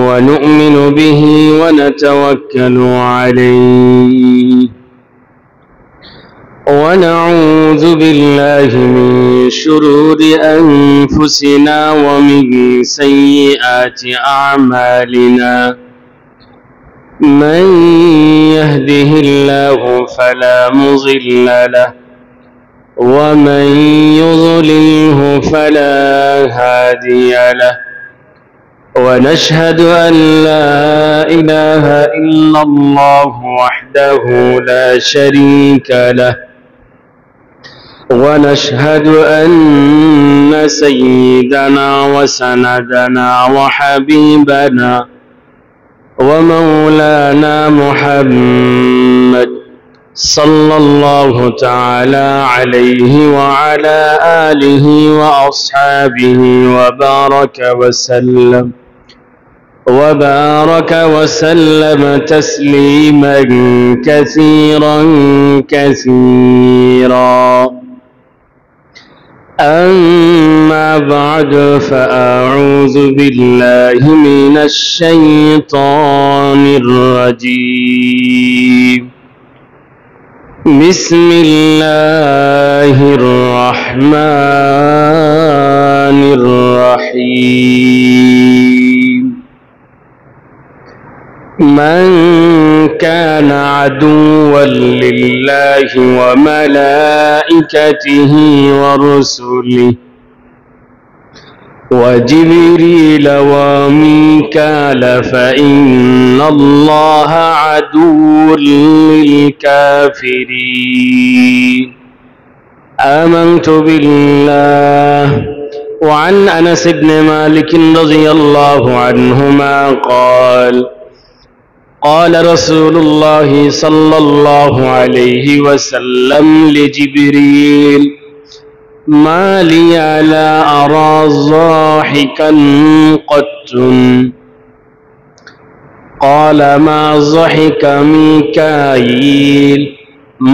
ونؤمن به ونتوكل عليه ونعوذ بالله من شرور أنفسنا ومن سيئات أعمالنا من يهده الله فلا مضل له ومن يضلله فلا هادي له ونشهد أن لا إله إلا الله وحده لا شريك له ونشهد أن سيدنا وسندنا وحبيبنا ومولانا محمد صلى الله تعالى عليه وعلى آله وأصحابه وبارك وسلم تسليما كثيرا كثيرا. أما بعد فأعوذ بالله من الشيطان الرجيم. بسم الله الرحمن الرحيم. من كان عدوا لله وملائكته ورسله وجبريل وميكال فإن الله عدو للكافرين. آمنت بالله. وعن أنس بن مالك رضي الله عنهما قال قال رسول الله صلى الله عليه وسلم لجبريل ما لي لا أرى ضاحكا قط. قال ما ضحك ميكائيل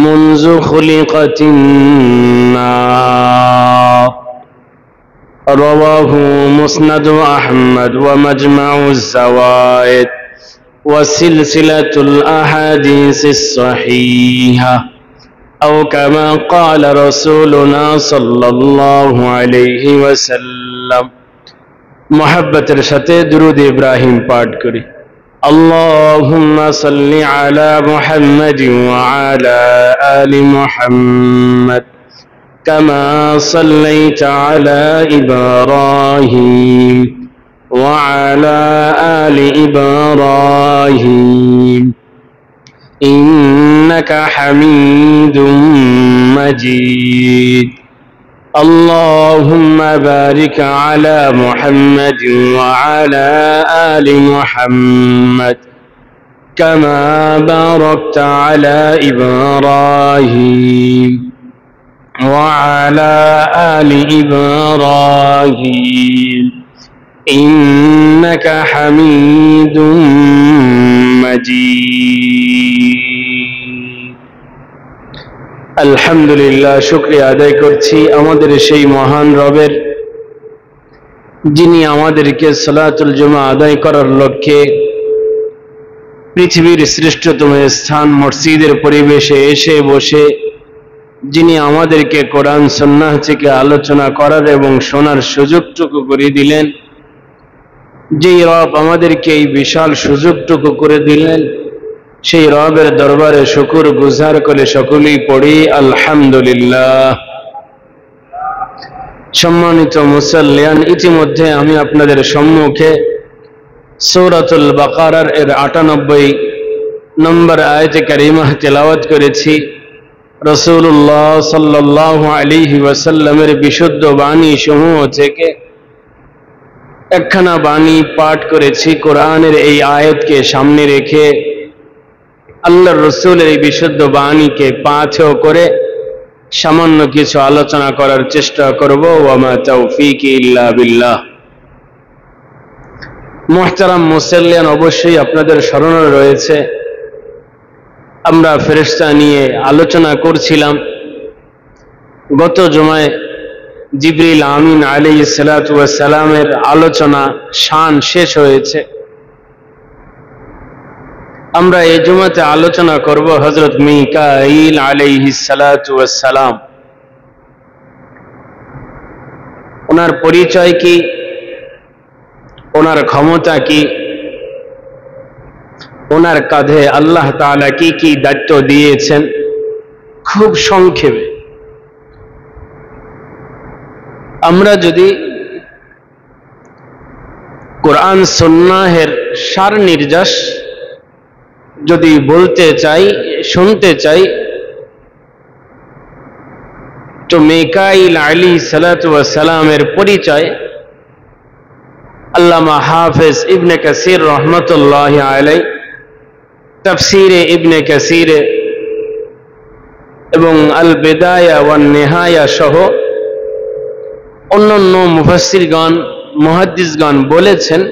منذ خلقت النار. رواه مسند أحمد ومجمع الزوائد وسلسلة الأحاديث الصحيحة أو كما قال رسولنا صلى الله عليه وسلم. محبتের সাথে درود إبراهيم পাঠ করি। اللهم صل على محمد وعلى آل محمد كما صليت على إبراهيم وعلى آل إبراهيم إنك حميد مجيد. اللهم بارك على محمد وعلى آل محمد كما باركت على إبراهيم وعلى آل إبراهيم إنك حميد مجيد. আলহামদুলিল্লাহ, শুকরিয়া আদায় করছি আমাদের সেই মহান রবের, যিনি আমাদেরকে সালাতুল জুমা আদায় করার লক্ষ্যে পৃথিবীর শ্রেষ্ঠতম স্থান মসজিদের পরিবেশে এসে বসে যিনি আমাদেরকে কোরআন সুন্নাহ থেকে আলোচনা করার এবং শোনার সুযোগটুকু করে দিলেন, যেই রব আমাদেরকে এই বিশাল সুযোগটুকু করে দিলেন, সেই রবের দরবারে শুকর গুজার করে সকলেই পড়ি আলহামদুলিল্লাহ। সম্মানিত মুসাল্লিয়ান, ইতিমধ্যে আমি আপনাদের সম্মুখে সূরাতুল বাকারার 98 নম্বর আয়াতে কারিমাহ তেলাওয়াত করেছি। রাসূলুল্লাহ সাল্লাল্লাহু আলাইহি ওয়াসাল্লামের বিশুদ্ধ বাণী সমূহ থেকে একখানা বাণী পাঠ করেছি। কোরআনের এই আয়াতকে সামনে রেখে আল্লাহর রাসূলের এই বিশুদ্ধ বাণীকে পাথেয় করে সামান্য কিছু আলোচনা করার চেষ্টা করব। ওয়া মা তাওফীকি ইল্লা বিল্লাহ। মুহতারাম মুসাল্লিয়ান, অবশ্যই আপনাদের স্মরণে রয়েছে আমরা ফেরেশতা নিয়ে আলোচনা করছিলাম। গত জুমায় জিবরিল আমিন আলাইহিস সালাতু ওয়াস সালামের আলোচনা শান শেষ হয়েছে। আমরা এই জুমাতে আলোচনা করব হযরত মিকাঈল আলাইহিস সালাতু ওয়াস সালাম। ওনার পরিচয় কি, ওনার ক্ষমতা কি, ওনার কাঁধে আল্লাহ তাআলা কি কি দায়িত্ব দিয়েছেন, খুব সংক্ষেপে। আমরা যদি কোরআন সুন্নাহের সার নির্যাস যদি বলতে চাই, শুনতে চাই, তো মিকাঈল আলাইহিস সালাতু ওয়াস সালামের পরিচয় আল্লামা হাফেজ ইবনে কাসির রহমতুল্লাহি আলাইহি তাফসীরে ইবনে কাসিরে এবং আল বিদায়া ওয়ান নিহায়া সহ অন্যান্য মুফাসসিরগণ, মুহাদ্দিসগণ বলেছেন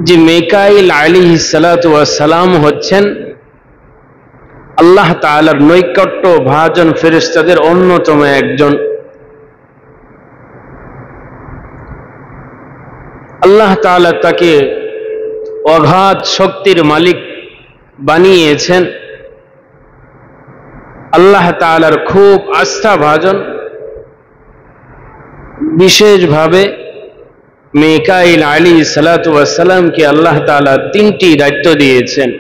যে মিকাঈল আলাইহিস সালাতু ওয়াস সালাম হচ্ছেন আল্লাহ তাআলার নৈকট্য ভাজন ফেরেশতাদের অন্যতম একজন। আল্লাহ তাআলা তাকে অগাধ শক্তির মালিক বানিয়েছেন। আল্লাহ তাআলার খুব আস্থা ভাজন। বিশেষভাবে মিকাঈল আলাইহিস সালাতু ওয়াস সালামকে আল্লাহ তাআলা তিনটি দায়িত্ব দিয়েছেন।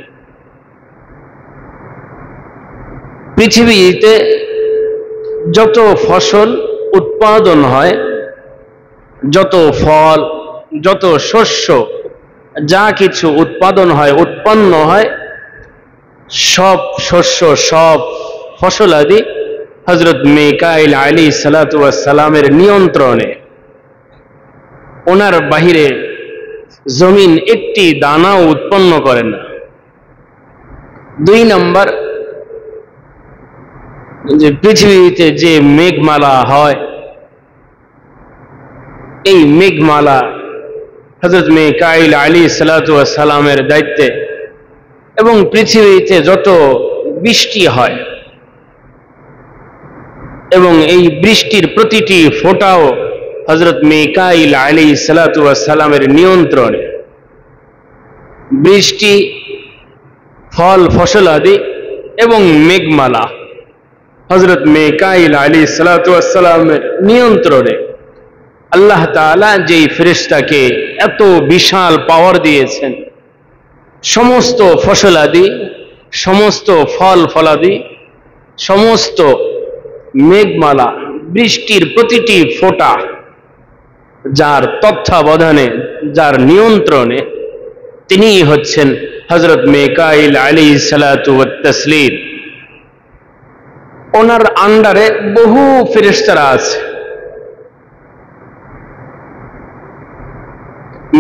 পৃথিবীতে যত ফসল উৎপাদন হয়, যত ফল, যত শস্য, যা কিছু উৎপাদন হয়, উৎপন্ন হয়, সব শস্য, সব ফসল আদি হযরত মিকাঈল আলাইহিস সালাতু ওয়াস সালামের নিয়ন্ত্রণে। ওনার বাহিরে জমিন একটি দানাও উৎপন্ন করে না। 2 নম্বর, যে পৃথিবীতে যে মেঘমালা হয়, এই মেঘমালা হযরত মিকাঈল আলাইহিস সালাতু ওয়াস সালামের দায়িত্বে। এবং পৃথিবীতে যত বৃষ্টি হয় এবং এই বৃষ্টির প্রতিটি ফোঁটাও হযরত মিকাঈল আলাইহিস সালাতু ওয়াস সালামের নিয়ন্ত্রণে। বৃষ্টি, ফল ফসল আদি এবং মেঘমালা হযরত মিকাঈল আলাইহিস সালাতু ওয়াস সালামের নিয়ন্ত্রণে। আল্লাহ তাআলা যেই ফেরেশতাকে এত বিশাল পাওয়ার দিয়েছেন, সমস্ত ফসল আদি, সমস্ত ফল ফলাদি, সমস্ত মেঘমালা, বৃষ্টির প্রতিটি ফোঁটা যার তত্ত্বাবধানে, যার নিয়ন্ত্রণে, তিনিই হচ্ছেন হযরত মিকাঈল আলাইহিস সালাতু ওয়াত তাসলিম। ওনার আন্ডারে বহু ফেরেশতারা আছে।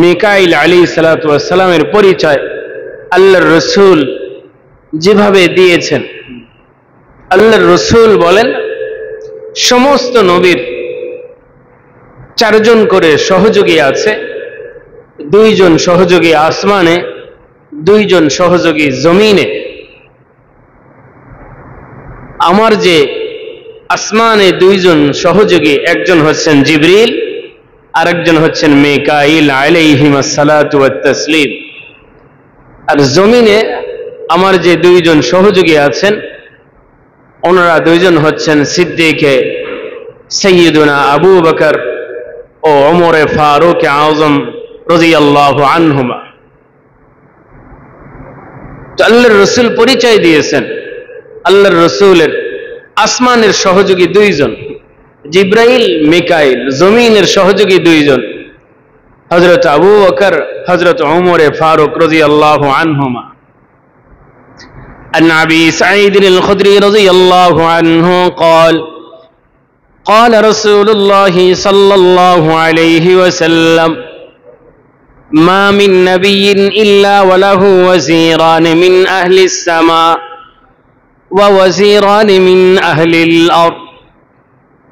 মিকাঈল আলাইহিস সালাতু ওয়াস সালামের পরিচয় আল্লাহর রাসূল যেভাবে দিয়েছেন। আল্লাহর রাসূল বলেন, সমস্ত নবীর 4 জন করে সহযোগী আছে। 2 জন সহযোগী আসমানে, 2 জন সহযোগী জমিনে। আমার যে আসমানে 2 জন সহযোগী, একজন হচ্ছেন জিবরিল, আরেকজন হচ্ছেন মিকাঈল আলাইহিস সালাতু ওয়াত তাসলিম। আর জমিনে আমার যে 2 জন সহযোগী আছেন, ওনারা 2 জন হচ্ছেন সিদ্দিকে সাইয়্যিদুনা আবু বকর ও ওমরে ফারুক আযম রাদিয়াল্লাহু আনহুমা। তো আল্লাহর রাসূল পরিচয় দিয়েছেন, আল্লাহর রাসূলের আসমানের সহযোগী 2 জন, জিবরাইল, মিকাঈল। জমিনের সহযোগী 2 জন, হযরত আবু বকর, হযরত ওমরে ফারুক রাদিয়াল্লাহু আনহুমা। عن أبي سعيد الخدري رضي الله عنه قال قال رسول الله صلى الله عليه وسلم ما من نبي إلا وله وزيران من أهل السماء ووزيران من أهل الأرض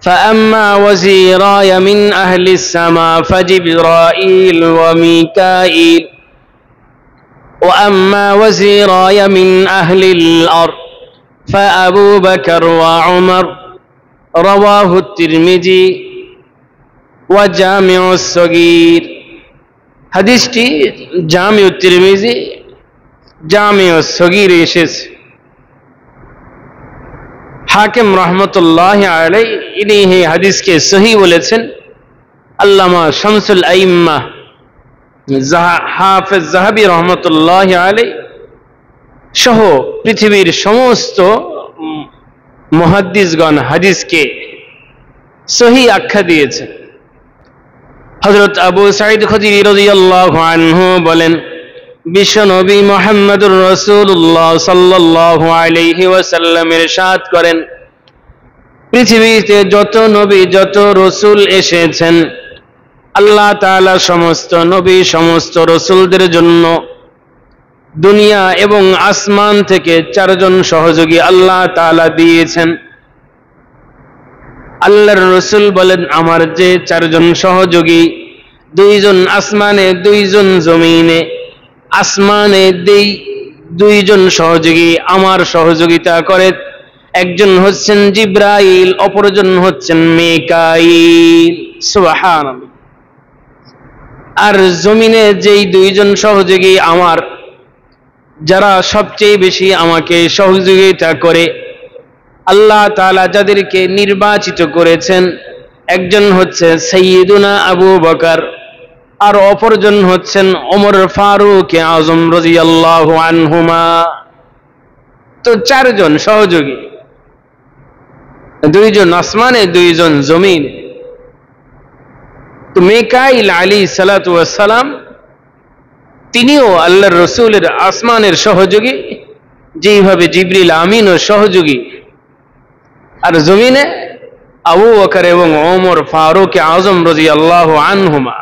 فأما وزيراي من أهل السماء فجبرائيل وميكائيل وأما وزيراي من أهل الأرض فأبو بكر وعمر رواه الترمذي وجامع الصغير। হাদিসটি জামিউ তিরমিজি জামিউ সগীরে এসেছে। হাকিম রহমতুল্লাহি আলাইহি ইনি এই হাদিসকে সহিহ বলেছেন। আল্লামা শামসুল আইম্মা হাফেজ যাহাবী রহমতুল্লাহি আলাইহি সহ পৃথিবীর সমস্ত মুহাদ্দিসগণ হাদিসকে সহিহ আখ্যা দিয়েছেন। হযরত আবু সাঈদ খুদরি রাদিয়াল্লাহু আনহু বলেন, বিশ্বনবী মুহাম্মদুর রাসূলুল্লাহ সাল্লাল্লাহু আলাইহি ওয়াসাল্লাম ইরশাদ করেন, পৃথিবীতে যত নবী যত রাসূল এসেছেন, আল্লাহ তাআলা সমস্ত নবী সমস্ত রাসূলদের জন্য দুনিয়া এবং আসমান থেকে চারজন সহযোগী আল্লাহ তাআলা দিয়েছেন। আল্লাহর রাসূল বলেন, আমার যে চারজন সহযোগী, দুইজন আসমানে দুইজন জমিনে, আসমানে দুইজন সহযোগী আমার সহযোগিতা করে, একজন হচ্ছেন জিবরাইল, অপরজন হচ্ছেন মিকাইল। সুবহানাল্লাহ। আর জমিনে যেই দুইজন সহযোগী আমার, যারা সবচেয়ে বেশি আমাকে সহযোগিতা করে, আল্লাহ তাআলা যাদেরকে নির্বাচিত করেছেন, একজন হচ্ছে সাইয়্যিদুনা আবু বকর, আর অপরজন হচ্ছেন ওমর ফারুক আযম রাদিয়াল্লাহু আনহুমা। তো চারজন সহযোগী, দুইজন আসমানে দুইজন জমিনে। তো মিকাইল আলাইহিস সালাতু ওয়াস সালাম তিনিও আল্লাহর রাসূলের আসমানের সহযোগী, যেইভাবে জিবরিল আমিনও সহযোগী। আর জমিনে আবু বকর এবং ওমর ফারুক আযম রাদিয়াল্লাহু আনহুমা।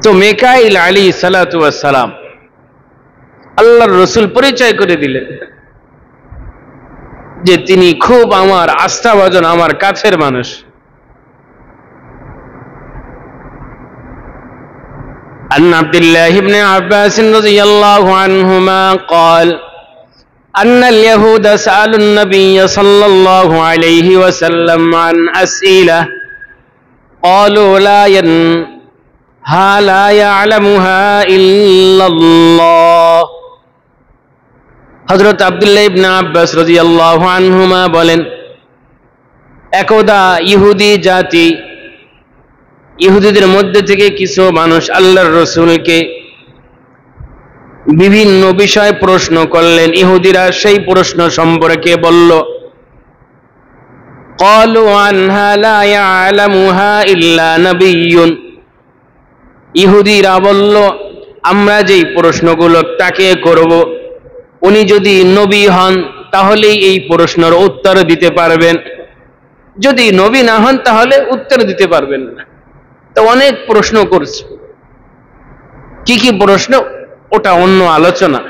তো মিকাইল আলাইহিস সালাতু ওয়াস সালাম আল্লাহর রাসূল পরিচয় করে দিলেন যে তিনি খুব আমার আস্থাভাজন, আমার কাছের মানুষ। عن عبد الله بن عباس رضي الله عنهما قال أن اليهود سألوا النبي صلى الله عليه وسلم عن أسئلة قالوا لا يعلمها إلا الله। হযরত আব্দুল্লাহ ইবনে আব্বাস রাদিয়াল্লাহু আনহুমা বলেন, একদা ইহুদি জাতি, ইহুদিদের মধ্যে থেকে কিছু মানুষ আল্লাহর রাসূলকে বিভিন্ন বিষয় প্রশ্ন করলেন। ইহুদিরা সেই প্রশ্ন সম্পর্কে বলল, ক্বালু আনহা লা ইয়ালামুহা ইল্লা নাবিয়্যুন। ইহুদিরা বলল, আমরা যেই প্রশ্নগুলো তাকে করব, উনি যদি নবী হন তাহলেই এই প্রশ্নের উত্তর দিতে পারবেন, যদি নবী না হন তাহলে উত্তর দিতে পারবেন না। তো অনেক প্রশ্ন করছে, কি কি প্রশ্ন ওটা অন্য আলোচনা।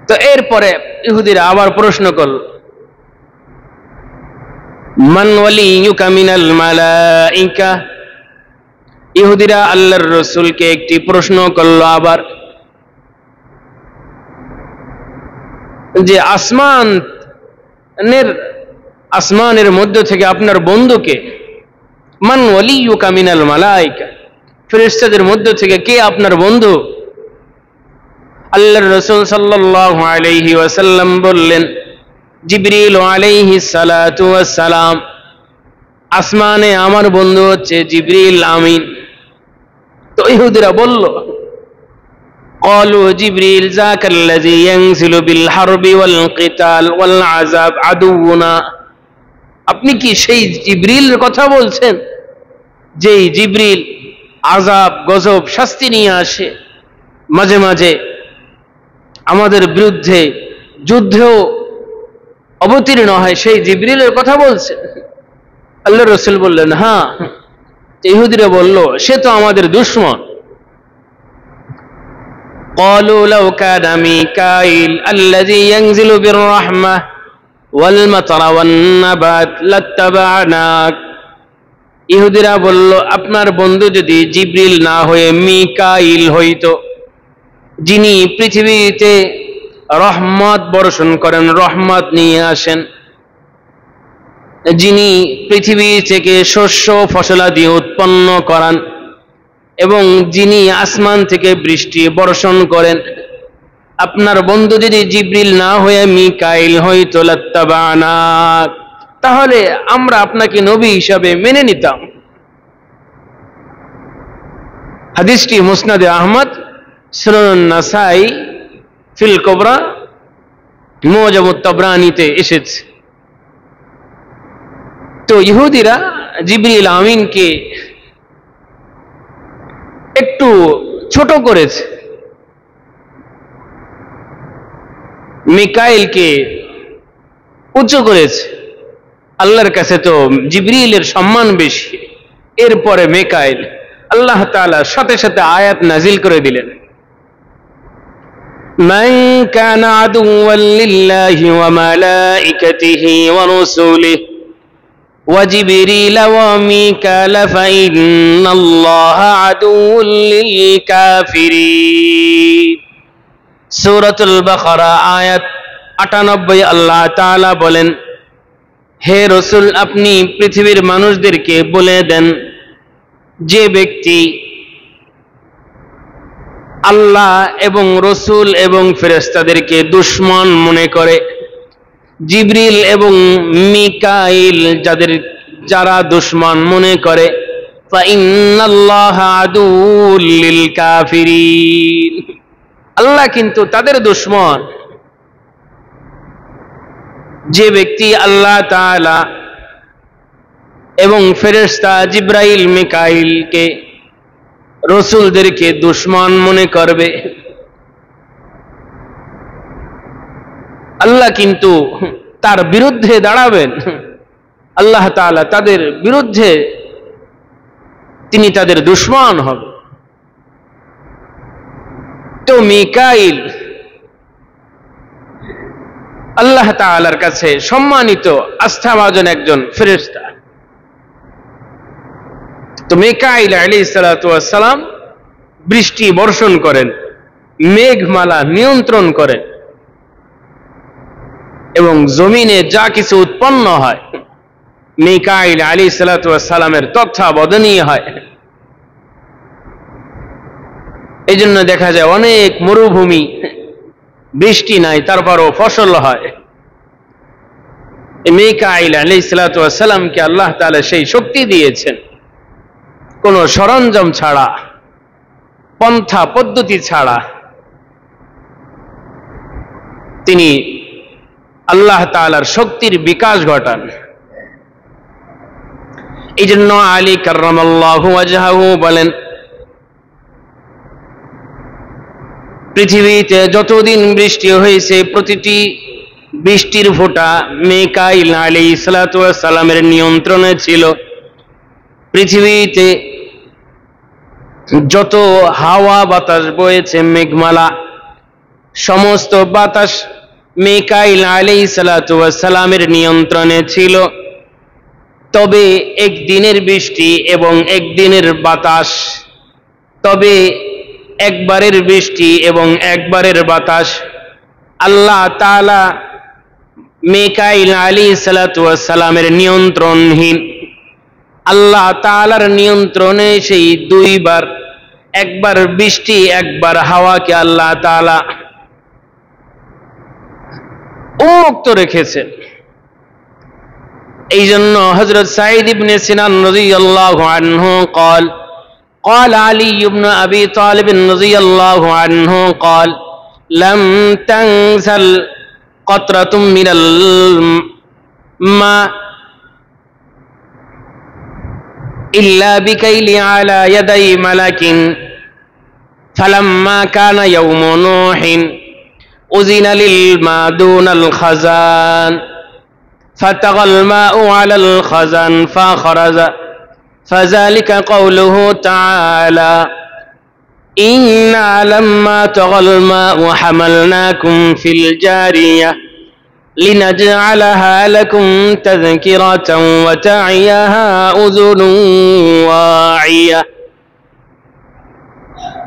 তো এরপরে ইহুদিরা আবার প্রশ্ন করল, মান ওয়ালিয়ুকা মিনাল মালাইকা। ইহুদিরা আল্লাহর রাসূলকে একটি প্রশ্ন করল আবার, যে আসমানের মধ্য থেকে আপনার বন্ধুকে, মান ওয়ালিয়ুকা মিনাল মালাইকা, ফেরেশতাদের মধ্য থেকে কে আপনার বন্ধু? আল্লাহর রাসূল সাল্লাল্লাহু আলাইহি ওয়াসাল্লাম বললেন, জিবরিল আলাইহিস সালাতু ওয়াস সালাম। আসমানে আমার বন্ধু হচ্ছে জিবরিল আমিন। তো ইহুদিরা বলল, ক্বালু জিবরিল যাকাল্লাযী ইয়ানজিলু বিল হারবি ওয়াল কিতাল ওয়াল আযাব আদুউনা। আপনি কি সেই জিবরিলের কথা বলছেন, যেই জিবরিল আযাব গজব শাস্তি নিয়ে আসে, মাঝে মাঝে আমাদের বিরুদ্ধে যুদ্ধেও অবতীর্ণ হয়, সেই জিবরিলের কথা বলছেন? আল্লাহর রাসূল বললেন, হ্যাঁ। ইহুদিরা বলল, সে তো আমাদের দুশমন। ক্বালু লাউ কানা মিকাইল আল্লাযী ইয়ানজিলু বির রাহমাহ ওয়াল মাতারা ওয়ান নাবাত লাত্তাবা'নাক। ইহুদিরা বলল, আপনার বন্ধু যদি জিবরিল না হয়ে মিকাইল হইতো, যিনি পৃথিবীতে রহমত বর্ষণ করেন, রহমত নিয়ে আসেন, যিনি পৃথিবী থেকে শস্য ফসলাদি উৎপন্ন করান, এবং যিনি আসমান থেকে বৃষ্টি বর্ষণ করেন। আপনার বন্ধু যদি জিবরিল না হয়ে মিকাইল হইতো লাত্তাবানা, তাহলে আমরা আপনাকে নবী হিসাবে মেনে নিতাম। হাদিসটি মুসনাদে আহমদ, সুনান নাসাই, ফিল কুবরা, মুজামুত তাবরানীতে এসেছে। তো ইহুদিরা জিবরিল আমিনকে একটু ছোট করেছে, মিকাইলকে উঁচু করেছে। আল্লাহর কাছে তো জিবরিলের সম্মান বেশি, এরপরে মিকাইল। আল্লাহ তাআলা সাথে সাথে আয়াত নাজিল করে দিলেন, মান কানা আদুওয়াল লিল্লাহি ওয়া মালাইকাতিহি ওয়া রাসূলিহি ওয়া জিবরিল ওয়া মিকাইল ফাইন্নাল্লাহা আদুউল লিল কাফিরিন। সূরাতুল বাকারা আয়াত 98। আল্লাহ তাআলা বলেন, হে রাসূল, আপনি পৃথিবীর মানুষদেরকে বলে দেন, যে ব্যক্তি আল্লাহ এবং রসুল এবং ফেরেশতাদেরকে দুশমন মনে করে, জিবরিল এবং মিকাইল যারা দুশমন মনে করে, ফাইন্নাল্লাহা আদুউল লিল কাফিরিন, আল্লাহ কিন্তু তাদের দুশমন। যে ব্যক্তি আল্লাহ তাআলা এবং ফেরেশতা জিবরাইল মিকাইলকে রসুলদেরকে দুশমন মনে করবে, আল্লাহ কিন্তু তার বিরুদ্ধে দাঁড়াবেন। আল্লাহ তাআলা তাদের বিরুদ্ধে, তিনি তাদের দুশমন হবে। তো মিকাইল আল্লাহ তাআলার কাছে সম্মানিত আস্থাভাজন একজন ফেরেশতা। তো মিকাইল আলাইহিস সালাতু ওয়াস সালাম বৃষ্টি বর্ষণ করেন, মেঘমালা নিয়ন্ত্রণ করেন, এবং জমিনে যা কিছু উৎপন্ন হয় মিকাইল আলাইহিস সালাতু ওয়াস সালামের তত্ত্বাবধানে হয়। এই জন্য দেখা যায় অনেক মরুভূমি, বৃষ্টি নাই, তারপরও ফসল হয়। মিকাইল আলাইহিস সালাতু ওয়াস সালামকে আল্লাহ তাআলা সেই শক্তি দিয়েছেন, কোনো সরঞ্জাম ছাড়া, পন্থা পদ্ধতি ছাড়া তিনি আল্লাহ তাআলার শক্তির বিকাশ ঘটান। এই জন্য আলী কাররামাল্লাহু ওয়াজহাহু বলেন, পৃথিবীতে যতদিন বৃষ্টি হয়েছে প্রতিটি বৃষ্টির ফোঁটা মিকাইল আলাইহিস সালাতু ওয়াস সালামের নিয়ন্ত্রণে ছিল। পৃথিবীতে যত হাওয়া বাতাস বয়েছে, মেঘমালা, সমস্ত বাতাস মিকাইল আলাইহিস সালাতু ওয়াস সালামের নিয়ন্ত্রণে ছিল। তবে একদিনের বৃষ্টি এবং একদিনের বাতাস, তবে একবারের বৃষ্টি এবং একবারের বাতাস আল্লাহ তাআলা মিকাইল আলাইহিস সালাতু ওয়াস সালামের নিয়ন্ত্রণহীন। আল্লাহ তাআলার নিয়ন্ত্রণে সেই দুইবার, একবার বৃষ্টি একবার হাওয়াকে আল্লাহ তাআলা উন্মুক্ত রেখেছেন। এই জন্য হযরত সাঈদ ইবনে সিনান রাদিয়াল্লাহু আনহু قال قال علي بن أبي طالب رضي الله عنه قال لم تنزل قطرة من الماء إلا بكيل على يدي ملك فلما كان يوم نوح أذن للماء دون الخزان فتغى الماء على الخزان فخرج فذلك قوله تعالى إنا لما طغى الماء حملناكم في الجارية لنجعلها لكم تذكرة وتعيها أذن واعية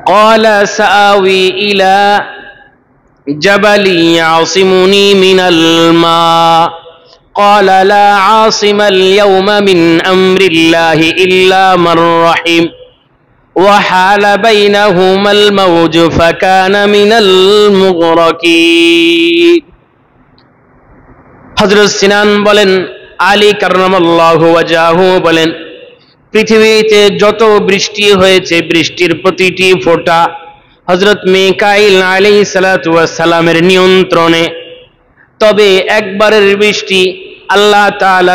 قال سآوي إلى جبل يعصمني من الماء قال لا عاصم اليوم من أمر الله إلا من رحم وحال بينهما الموج فكان من المغرقين হযরত সিনান বলেন, আলী কাররামাল্লাহু ওয়াজহাহু বলেন, পৃথিবীতে যত বৃষ্টি হয়েছে বৃষ্টির প্রতিটি ফোঁটা হযরত মিকাইল আলাইহিস সালাতু ওয়াস সালামের নিয়ন্ত্রণে। তবে একবারের বৃষ্টি আল্লাহ তাআলা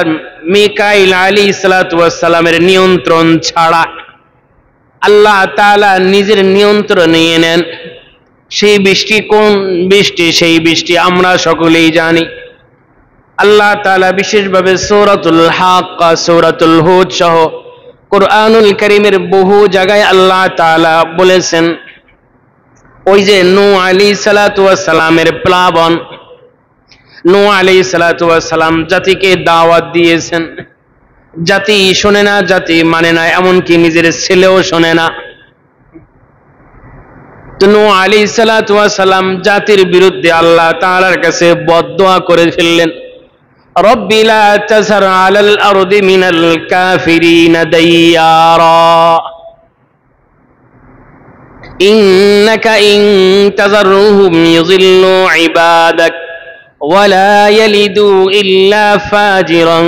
মিকাইল আলাইহিস সালাতু ওয়াস সালামের নিয়ন্ত্রণ ছাড়া আল্লাহ তাআলা নিজের নিয়ন্ত্রণে নিয়ে নেন। সেই বৃষ্টি কোন বৃষ্টি? সেই বৃষ্টি আমরা সকলেই জানি। আল্লাহ তাআলা বিশেষভাবে সূরাতুল হাক্কা, সূরাতুল হুদ সহ কুরআনুল কারীমের বহু জায়গায় আল্লাহ তাআলা বলেছেন, ওই যে নূহ আলাইহিস সালাতু ওয়াস সালামের প্লাবন, নূহ আলাইহিস সালাতু ওয়াস সালাম জাতিকে দাওয়াত দিয়েছেন, জাতি শোনে না, জাতি মানে না, এমনকি নিজের ছেলেও শোনে না। তো নূহ আলাইহিস সালাতু ওয়াস সালাম জাতির বিরুদ্ধে আল্লাহ তাআলার কাছে বদদোয়া করে ফেললেন, রব্বি লা তাযর আলাল আরদি মিনাল কাফিরিনা দাইয়ারা ইন্নাকা ইন তাযরহুম ইযিল্লু ইবাদাক ওয়ালা ইয়ালিদু ইল্লা ফাজিরান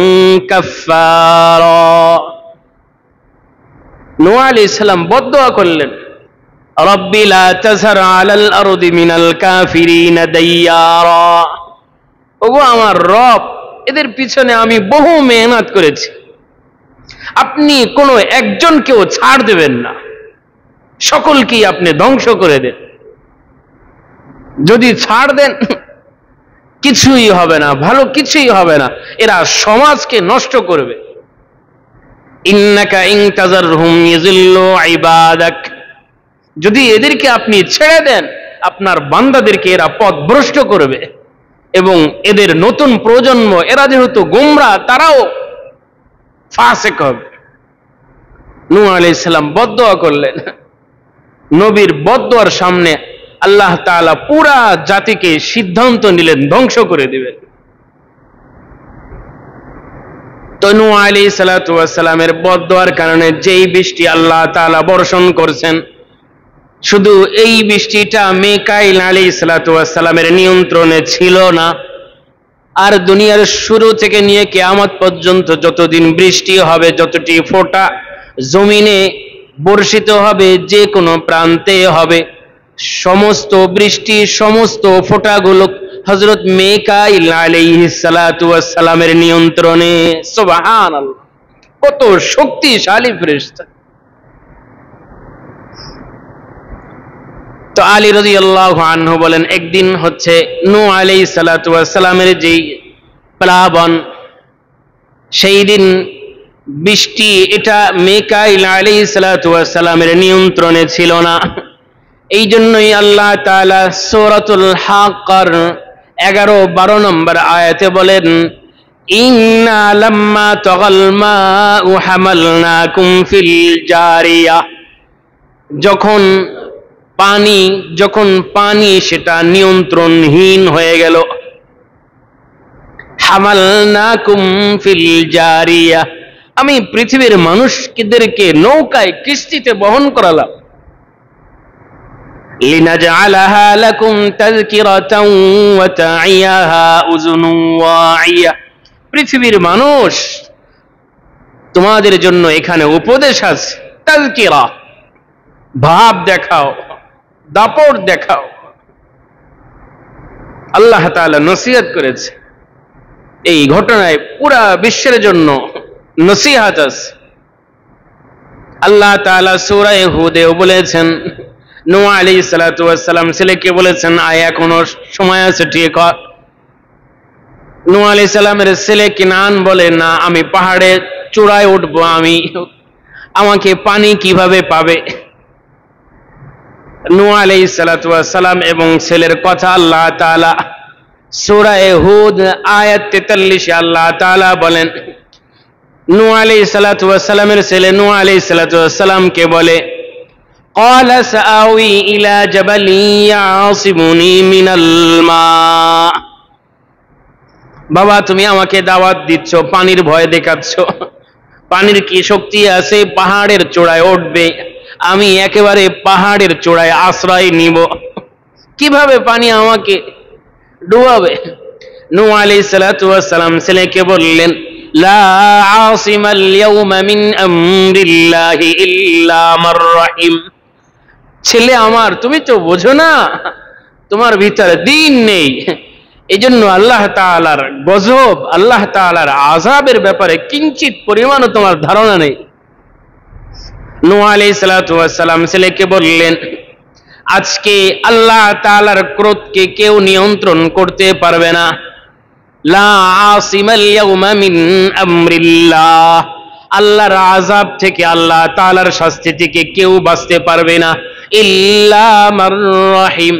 কাফফারা। নূহ আলাইহিস সালাম বদদোয়া করলেন, রব্বি লা তাযর আলাল আরদি মিনাল কাফিরিনা দাইয়ারা, ওগো আমার রব, এদের পিছনে আমি বহু মেহনত করেছি, আপনি কোনো একজনকেও ছাড় দেবেন না, সকলকেই আপনি ধ্বংস করে দেন। যদি ছাড় দেন কিছুই হবে না, ভালো কিছুই হবে না, এরা সমাজকে নষ্ট করবে। ইন্নাকা ইন তাযরহুম ইযিল্লু ইবাদাক, যদি এদেরকে আপনি ছেড়ে দেন আপনার বান্দাদেরকে এরা পথভ্রষ্ট করবে, এবং এদের নতুন প্রজন্ম, এরা যেহেতু গোমরা, তারাও ফাসিক হবে। নূহ আলাইহিস সালাম বদদোয়া করলেন। নবীর বদদোয়ার সামনে আল্লাহ তাআলা পুরা জাতিকে সিদ্ধান্ত নিলেন ধ্বংস করে দিবেন। তো নূহ আলাইহিস সালাতু ওয়াস সালামের বদদোয়ার কারণে যেই বৃষ্টি আল্লাহ তাআলা বর্ষণ করছেন, শুধু এই বৃষ্টিটা মিকাইল আলাইহিস সালাতু ওয়াস সালামের নিয়ন্ত্রণে ছিল না, আর দুনিয়ার শুরু থেকে নিয়ে কিয়ামত পর্যন্ত যতদিন বৃষ্টি হবে, যতটি ফোঁটা জমিনে বর্ষিত হবে, যে কোনো প্রান্তে হবে, সমস্ত বৃষ্টি, সমস্ত ফোঁটাগুলো হযরত মিকাইল আলাইহিস সালাতু ওয়াস সালামের নিয়ন্ত্রণে। সুবহানাল্লাহ, কত শক্তিশালী ফেরেশতা! তো আলী রাদিয়াল্লাহু আনহু বলেন, একদিন হচ্ছে নূহ আলাইহিস সালাতু ওয়াস সালামের যেই প্লাবন, সেই দিন বৃষ্টি এটা মিকাইল আলাইহিস সালাতু ওয়াস সালামের নিয়ন্ত্রণে ছিল না। এই জন্যই আল্লাহ তাআলা সূরাতুল হাক্কার 11-12 নম্বর আয়াতে বলেন, ইন্না লাম্মা তাগাল মাউ হামালনাকুম ফিল জারিয়া, যখন পানি সেটা নিয়ন্ত্রণহীন হয়ে গেল, হামালনাকুম ফিল জারিয়া, আমি পৃথিবীর মানুষদেরকে নৌকায়, কিস্তিতে বহন করালাম, লিনাজআলাহা লাকুম তাযকিরাতাও ওয়া তা'iয়াহা উযুনুন ওয়া'ইয়া, পৃথিবীর মানুষ তোমাদের জন্য এখানে উপদেশ আছে, তাযকিরা, ভাব দেখাও, দাপট দেখাও। আল্লাহ তাআলা নসিহত করেছে, এই ঘটনায় পুরা বিশ্বের জন্য নসিহত আছে। আল্লাহ তাআলা সূরা হুদে বলেছেন, নূহ আলাইহিস সালাতু ওয়াস সালাম ছেলেকে বলেছেন, আয় এখনো সময় আছে, ঠিক হয়। নূহ আলাইহিস সালামের ছেলে কিনান বলে, না, আমি পাহাড়ের চূড়ায় উঠবো, আমাকে পানি কিভাবে পাবে? নূহ আলাইহিস সালাতু ওয়াস সালাম এবং ছেলের কথা আল্লাহ তাআলা সূরা হুদ আয়াত 43 আল্লাহ তাআলা বলেন, নূহ আলাইহিস সালাতু ওয়াস সালামের ছেলে নূহ আলাইহিস সালাতু ওয়াস সালামকে বলে, قال سآوي إلى جبل يعصمني من الماء, বাবা তুমি আমাকে দাওয়াত দিচ্ছ, পানির ভয় দেখাচ্ছ, পানির কি শক্তি আছে পাহাড়ের চূড়ায় উঠবে, আমি একেবারে পাহাড়ের চূড়ায় আশ্রয় নিব, কিভাবে পানি আমাকে ডুবাবে? নূহ আলাইহিস সালাতু ওয়াস সালাম ছেলেকে বললেন, লা আসিমাল ইয়াউমা মিন আমরিল্লাহি ইল্লা মান রাহিম। ছেলে আমার, তুমি তো বোঝো না, তোমার ভিতরে দ্বীন নেই, এজন্য আল্লাহ তাআলার গজব, আল্লাহ তাআলার আযাবের ব্যাপারে কিঞ্চিত পরিমাণও তোমার ধারণা নেই। নূহ আলাইহিস সালাতু ওয়াস সালাম ছেলেকে বললেন, আজকে আল্লাহ তাআলার ক্রোধকে কেউ নিয়ন্ত্রণ করতে পারবে না। লা আসিমাল ইয়াউমা মিন আমরিল্লাহ, আল্লাহর আযাব থেকে, আল্লাহ তাআলার শাস্তি থেকে কেউ বাঁচতে পারবে না, ইল্লা মান রাহিম,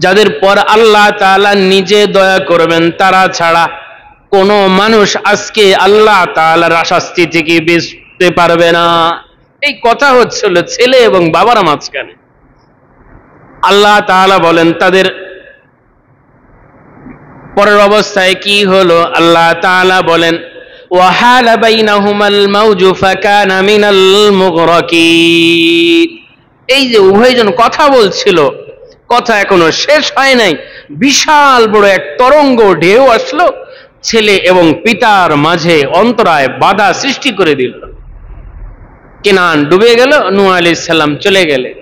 যাদের পর আল্লাহ তাআলা নিজে দয়া করবেন তারা ছাড়া কোনো মানুষ আজকে আল্লাহ তাআলার শাস্তি থেকে বাঁচতে পারবে না। এই কথা হচ্ছিল ছেলে এবং বাবার মাঝখানে। আল্লাহ তাআলা বলেন তাদের পরের অবস্থায় কি হলো? আল্লাহ তাআলা বলেন, ওয়াহালা বাইনাহুমাল মাউজু ফাকানা মিনাল মুগরাকিন। এই যে উভয়জন কথা বলছিল, কথা এখনো শেষ হয় নাই, বিশাল বড় এক তরঙ্গ ঢেউ আসলো, ছেলে এবং পিতার মাঝে অন্তরায় বাধা সৃষ্টি করে দিল। কেনান ডুবে গেল, নূহ আলাইহিস সালাম চলে গেলেন।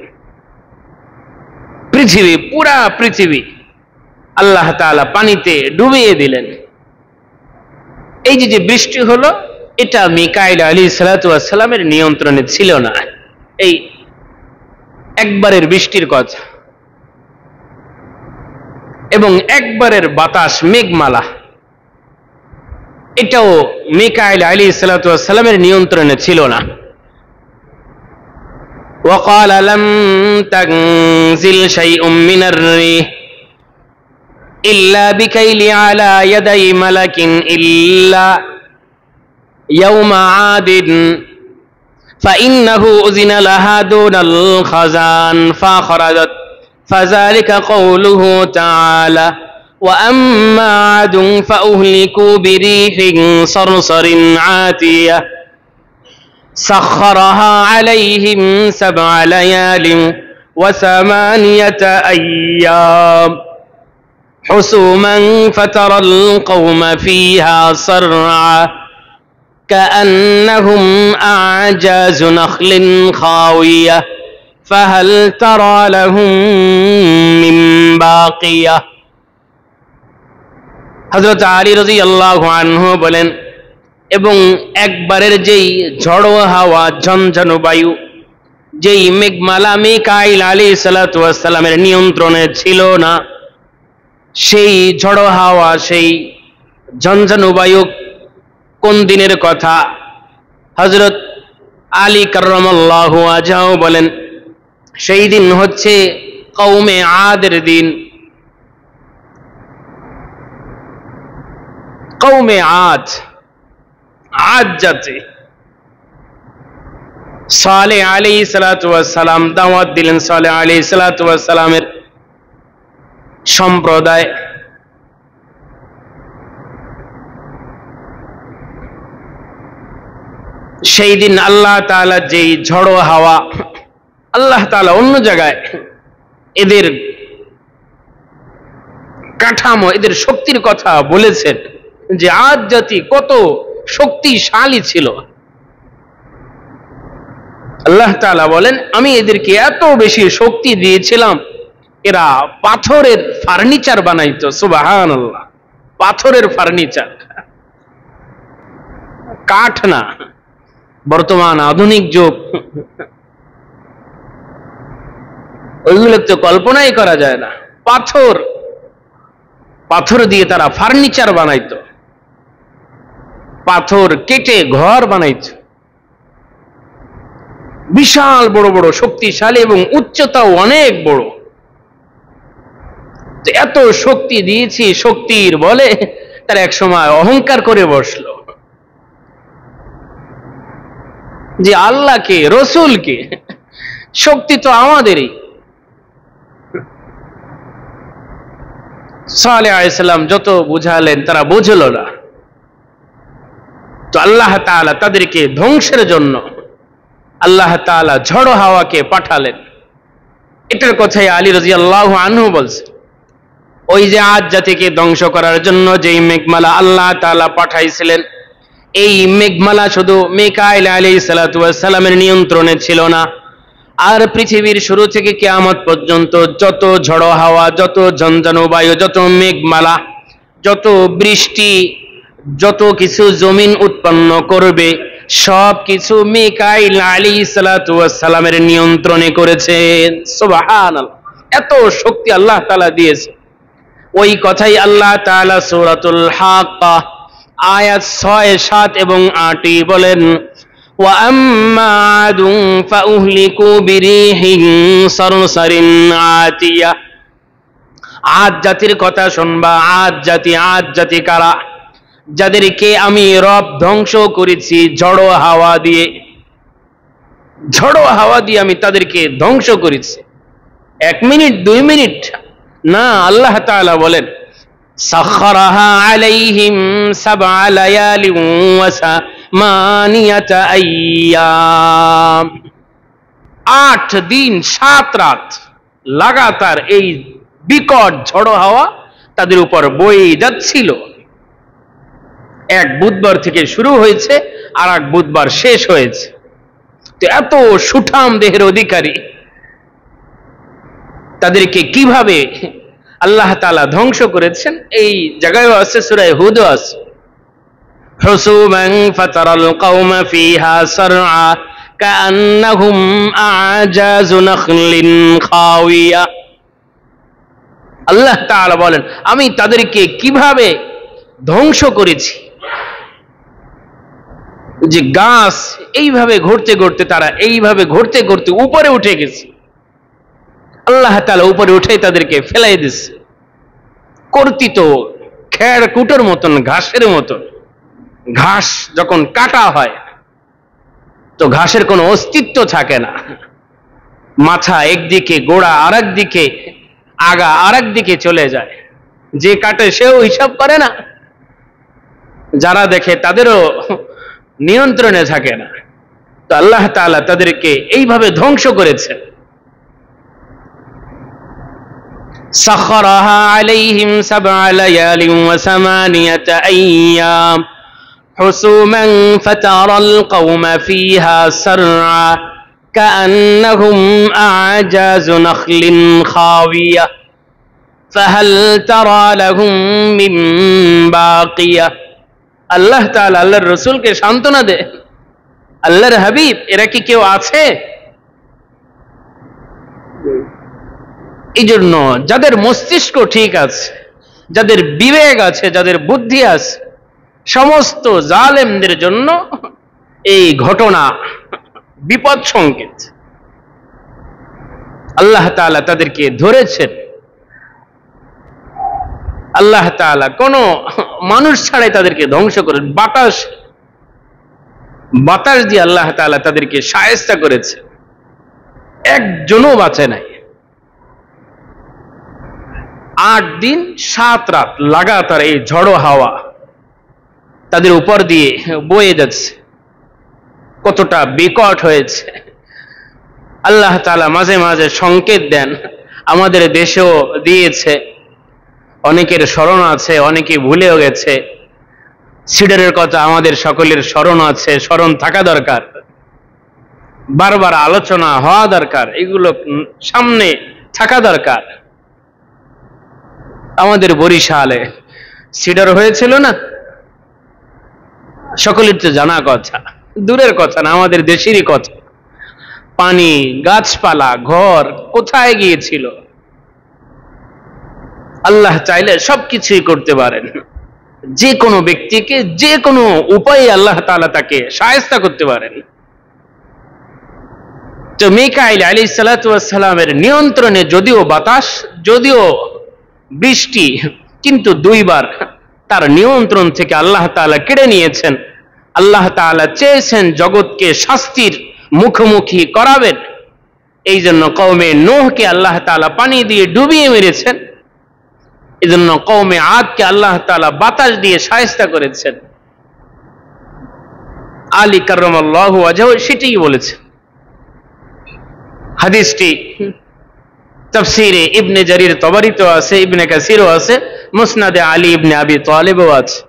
পৃথিবী, পুরা পৃথিবী আল্লাহ তাআলা পানিতে ডুবিয়ে দিলেন। এই যে বৃষ্টি হলো, এটা মিকাইল আলাইহিস সালাতু ওয়াস সালামের নিয়ন্ত্রণে ছিল না। এই একবারের বৃষ্টির কথা এবং একবারের বাতাস, মেঘমালা, এটাও মিকাইল আলাইহিস সালাতু ওয়াস সালামের নিয়ন্ত্রণে ছিল না। وقال لم تنزل شيء من الريح إلا بكيل على يدي ملك إلا يوم عاد فإنه أذن لها دون الخزان فخرجت فذلك قوله تعالى وأما عاد فأهلكوا بريح صرصر عاتية سخرها عليهم 7 ليال و8 أيام حسوما فترى القوم فيها صرعا كأنهم أعجاز نخل خاوية فهل ترى لهم من باقية। হযরত আলী রাদিয়াল্লাহু আনহু বলেন, এবং একবারের যেই ঝড়ো হাওয়া, ঝনঝনো বায়ু, যেই মেঘমালা মিকাইল আলাইহিস সালাতু ওয়াস সালামের নিয়ন্ত্রণে ছিল না, সেই ঝড়ো হাওয়া, সেই ঝনঝনো বায়ু কোন দিনের কথা? হযরত আলী কাররামাল্লাহু ওয়াজহাহু বলেন, সেই দিন হচ্ছে কওমে আদের দিন। কওমে আদ, আদ জাতি, সালেহ আলাইহিস সালাতু ওয়াস সালাম দাওয়াত দিলেন, সালেহ আলাইহিস সালাতু ওয়াস সালামের সম্প্রদায়। সেই দিন আল্লাহ তাআলা যেই ঝড়ো হাওয়া, আল্লাহ তাআলা অন্য জায়গায় এদের কাঠামো, এদের শক্তির কথা বলেছেন যে আদ জাতি কত শক্তিশালী ছিল। আল্লাহ তাআলা বলেন, আমি এদেরকে এত বেশি শক্তি দিয়েছিলাম, এরা পাথরের ফার্নিচার বানাইতো। সুবহানাল্লাহ, পাথরের ফার্নিচার, কাঠ না। বর্তমান আধুনিক যুগ, ওইগুলো তো কল্পনাই করা যায় না। পাথর, পাথর দিয়ে তারা ফার্নিচার বানাইতো, পাথর কেটে ঘর বানাইতো। বিশাল বড় বড়, শক্তিশালী এবং উচ্চতাও অনেক বড়। এত শক্তি দিয়েছি, শক্তির বলে তারা এক সময় অহংকার করে বসলো যে আল্লাহকে, রসুলকে, শক্তি তো আমাদেরই। সালেহ আলাইহিস সালাম যত বুঝালেন তারা বুঝলো না। তো আল্লাহ তাআলা তাদেরকে ধ্বংসের জন্য আল্লাহ তাআলা ঝড়ো হাওয়াকে পাঠালেন। এটার কথাই আলী রাদিয়াল্লাহু আনহু বলছে, ওই যে আদ জাতিকে ধ্বংস করার জন্য যেই মেঘমালা আল্লাহ তাআলা পাঠাইছিলেন, এই মেঘমালা শুধু মিকাইল আলাইহিস সালাতু ওয়াস সালামের নিয়ন্ত্রণে ছিল না, আর পৃথিবীর শুরু থেকে কিয়ামত পর্যন্ত যত ঝড়ো হাওয়া, যত ঝঞ্ঝানো বায়ু, যত মেঘমালা, যত বৃষ্টি, যত কিছু জমিন উৎপন্ন করবে, সব কিছু মিকাইল আলাইহিস সালাতু ওয়াস সালামের নিয়ন্ত্রণে করেছেন। সুবহানাল্লাহ, এত শক্তি আল্লাহ তাআলা দিয়েছে। ওই কথাই আল্লাহ তাআলা সূরাতুল হাক্কা আয়াত 6, 7 এবং 8 বলেন, ওয়া আম্মা আদুন ফাউহলিকু বিরিহিন সারসারিন আতিয়া। আদ জাতির কথা শুনবা। আদ জাতি কারা? যাদেরকে আমি রব ধ্বংস করেছি ঝড়ো হাওয়া দিয়ে। ঝড়ো হাওয়া দিয়ে আমি তাদেরকে ধ্বংস করেছি। 1 মিনিট 2 মিনিট না, আল্লাহ তাআলা বলেন, সাখখারাহা আলাইহিম সাবআ লায়ালিন ওয়া সামানিয়াতা আইয়াম। 8 দিন 7 রাত লাগাতার এই বিকট ঝড়ো হাওয়া তাদের উপর বয়ে যাচ্ছিল। এক বুধবার থেকে শুরু হয়েছে আর এক বুধবার শেষ হয়েছে। তো এত সুঠাম দেহের অধিকারী তাদেরকে কিভাবে আল্লাহ তাআলা ধ্বংস করেছেন, এই জায়গায় আছে, সূরা হুদ আছে, হুসুমান ফাতারাল কওমা ফিহা সারআ কাআন্নাহুম আ'জাযু নাখলিন খাওয়িয়া। আল্লাহ তাআলা বলেন, আমি তাদেরকে কিভাবে ধ্বংস করেছি, যে গাছ এইভাবে ঘুরতে ঘুরতে, তারা এইভাবে ঘুরতে ঘুরতে উপরে উঠে গেছে। আল্লাহ তাআলা উপরে উঠে তাদেরকে ফেলাই দিচ্ছে কর্তিত খেড় কুটোর মতন, ঘাসের মতন। ঘাস যখন কাটা হয় তো ঘাসের কোনো অস্তিত্ব থাকে না। মাথা একদিকে, গোড়া আরেক দিকে, আগা আরেক দিকে চলে যায়। যে কাটে সেও হিসাব করে না, যারা দেখে তাদেরও নিয়ন্ত্রণে থাকে না। তো আল্লাহ তাআলা তাদেরকে এইভাবে ধ্বংস করেছেন। সাখখারাহা আলাইহিম সাবআ লায়ালিন ওয়া সামানিয়াতা আইয়াম হুসুমান ফাতারাল কওমা ফিহা সারআ কাআন্নাহুম আ'জাযু নাখলিন খাওয়িয়া ফাহাল তারা লাহুম মিন বাকিয়া। আল্লাহ তাআলা আল্লাহর রাসূলকে সান্ত্বনা দেয়, আল্লাহর হাবিব, এরা কি কেউ আছে? এই জন্য যাদের মস্তিষ্ক ঠিক আছে, যাদের বিবেক আছে, যাদের বুদ্ধি আছে, সমস্ত জালেমদের জন্য এই ঘটনা বিপদ সংকেত। আল্লাহ তাআলা তাদেরকে ধরেছেন। আল্লাহ তাআলা কোন মানুষ ছাড়াই তাদেরকে ধ্বংস করেন। বাতাস দিয়ে আল্লাহ তাআলা তাদেরকে শায়েস্তা করেছে, একজনও বাঁচে নাই। 8 দিন 7 রাত লাগাতার এই ঝড়ো হাওয়া তাদের উপর দিয়ে বয়ে যাচ্ছে। কতটা বিকট হয়েছে। আল্লাহ তাআলা মাঝে মাঝে সংকেত দেন, আমাদের দেশেও দিয়েছে। অনেকের স্মরণ আছে, অনেকে ভুলেও গেছে। সিডারের কথা আমাদের সকলের স্মরণ আছে, স্মরণ থাকা দরকার, বারবার আলোচনা হওয়া দরকার, এগুলো সামনে থাকা দরকার। আমাদের বরিশালে সিডার হয়েছিল না, সকলের তো জানা কথা, দূরের কথা না, আমাদের দেশেরই কথা। পানি, গাছপালা, ঘর কোথায় গিয়েছিল? আল্লাহ চাইলে সবকিছুই করতে পারেন। যে কোনো ব্যক্তিকে যে কোনো উপায়ে আল্লাহ তাআলা তাকে শায়েস্তা করতে পারেন। তো মিকাইল আলাইহিস সালাতু ওয়াস সালামের নিয়ন্ত্রণে যদিও বাতাস, যদিও বৃষ্টি, কিন্তু 2 বার তার নিয়ন্ত্রণ থেকে আল্লাহ তাআলা কেড়ে নিয়েছেন। আল্লাহ তাআলা চেয়েছেন জগৎকে শাস্তির মুখোমুখি করাবেন। এই জন্য কওমে নূহকে আল্লাহ তাআলা পানি দিয়ে ডুবিয়ে মেরেছেন। এই জন্য কওমে আদকে আল্লাহ তাআলা বাতাস দিয়ে শায়েস্তা করেছেন। আলী কাররামাল্লাহু ওয়াজহু সেটাই বলেছেন, হাদিসটি তাফসীরে ইবনে জারির তবরিতে আছে, ইবনে কাসিরও আছে, মুসনাদে আলী ইবনে আবি তালিবও আছে।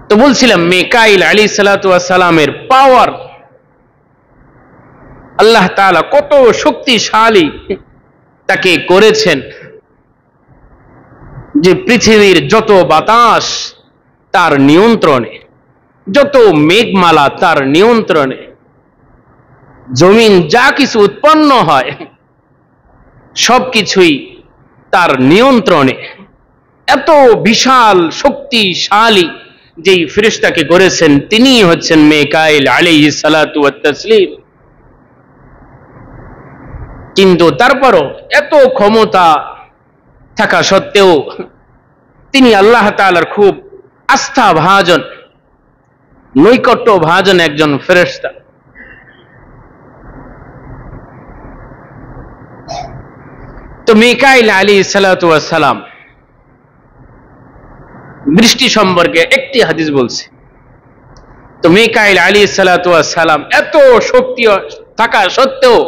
তো বলছিলাম মিকাইল আলাইহিস সালাতু ওয়াস সালামের পাওয়ার, আল্লাহ তাআলা কত শক্তিশালী তাকে করেছেন যে পৃথিবীর যত বাতাস তার নিয়ন্ত্রণে, যত মেঘমালা তার নিয়ন্ত্রণে, জমিন যা কিছু উৎপন্ন হয় সবকিছুই তার নিয়ন্ত্রণে। এত বিশাল শক্তিশালী যেই ফেরেশতাকে করেছেন তিনি হচ্ছেন মিকাইল আলাইহিস সালাতু ওয়াত তাসলিম। কিন্তু তারপরও এত ক্ষমতা থাকা সত্ত্বেও তিনি আল্লাহ তাআলার খুব আস্থা ভাজন, নৈকট্য ভাজন একজন ফেরেশতা। তো মিকাইল আলাইহিস সালাতু ওয়াস সালাম বৃষ্টি সম্পর্কে একটি হাদিস বলছে। তো মিকাইল আলাইহিস সালাতু ওয়াস সালাম এত শক্তি থাকা সত্ত্বেও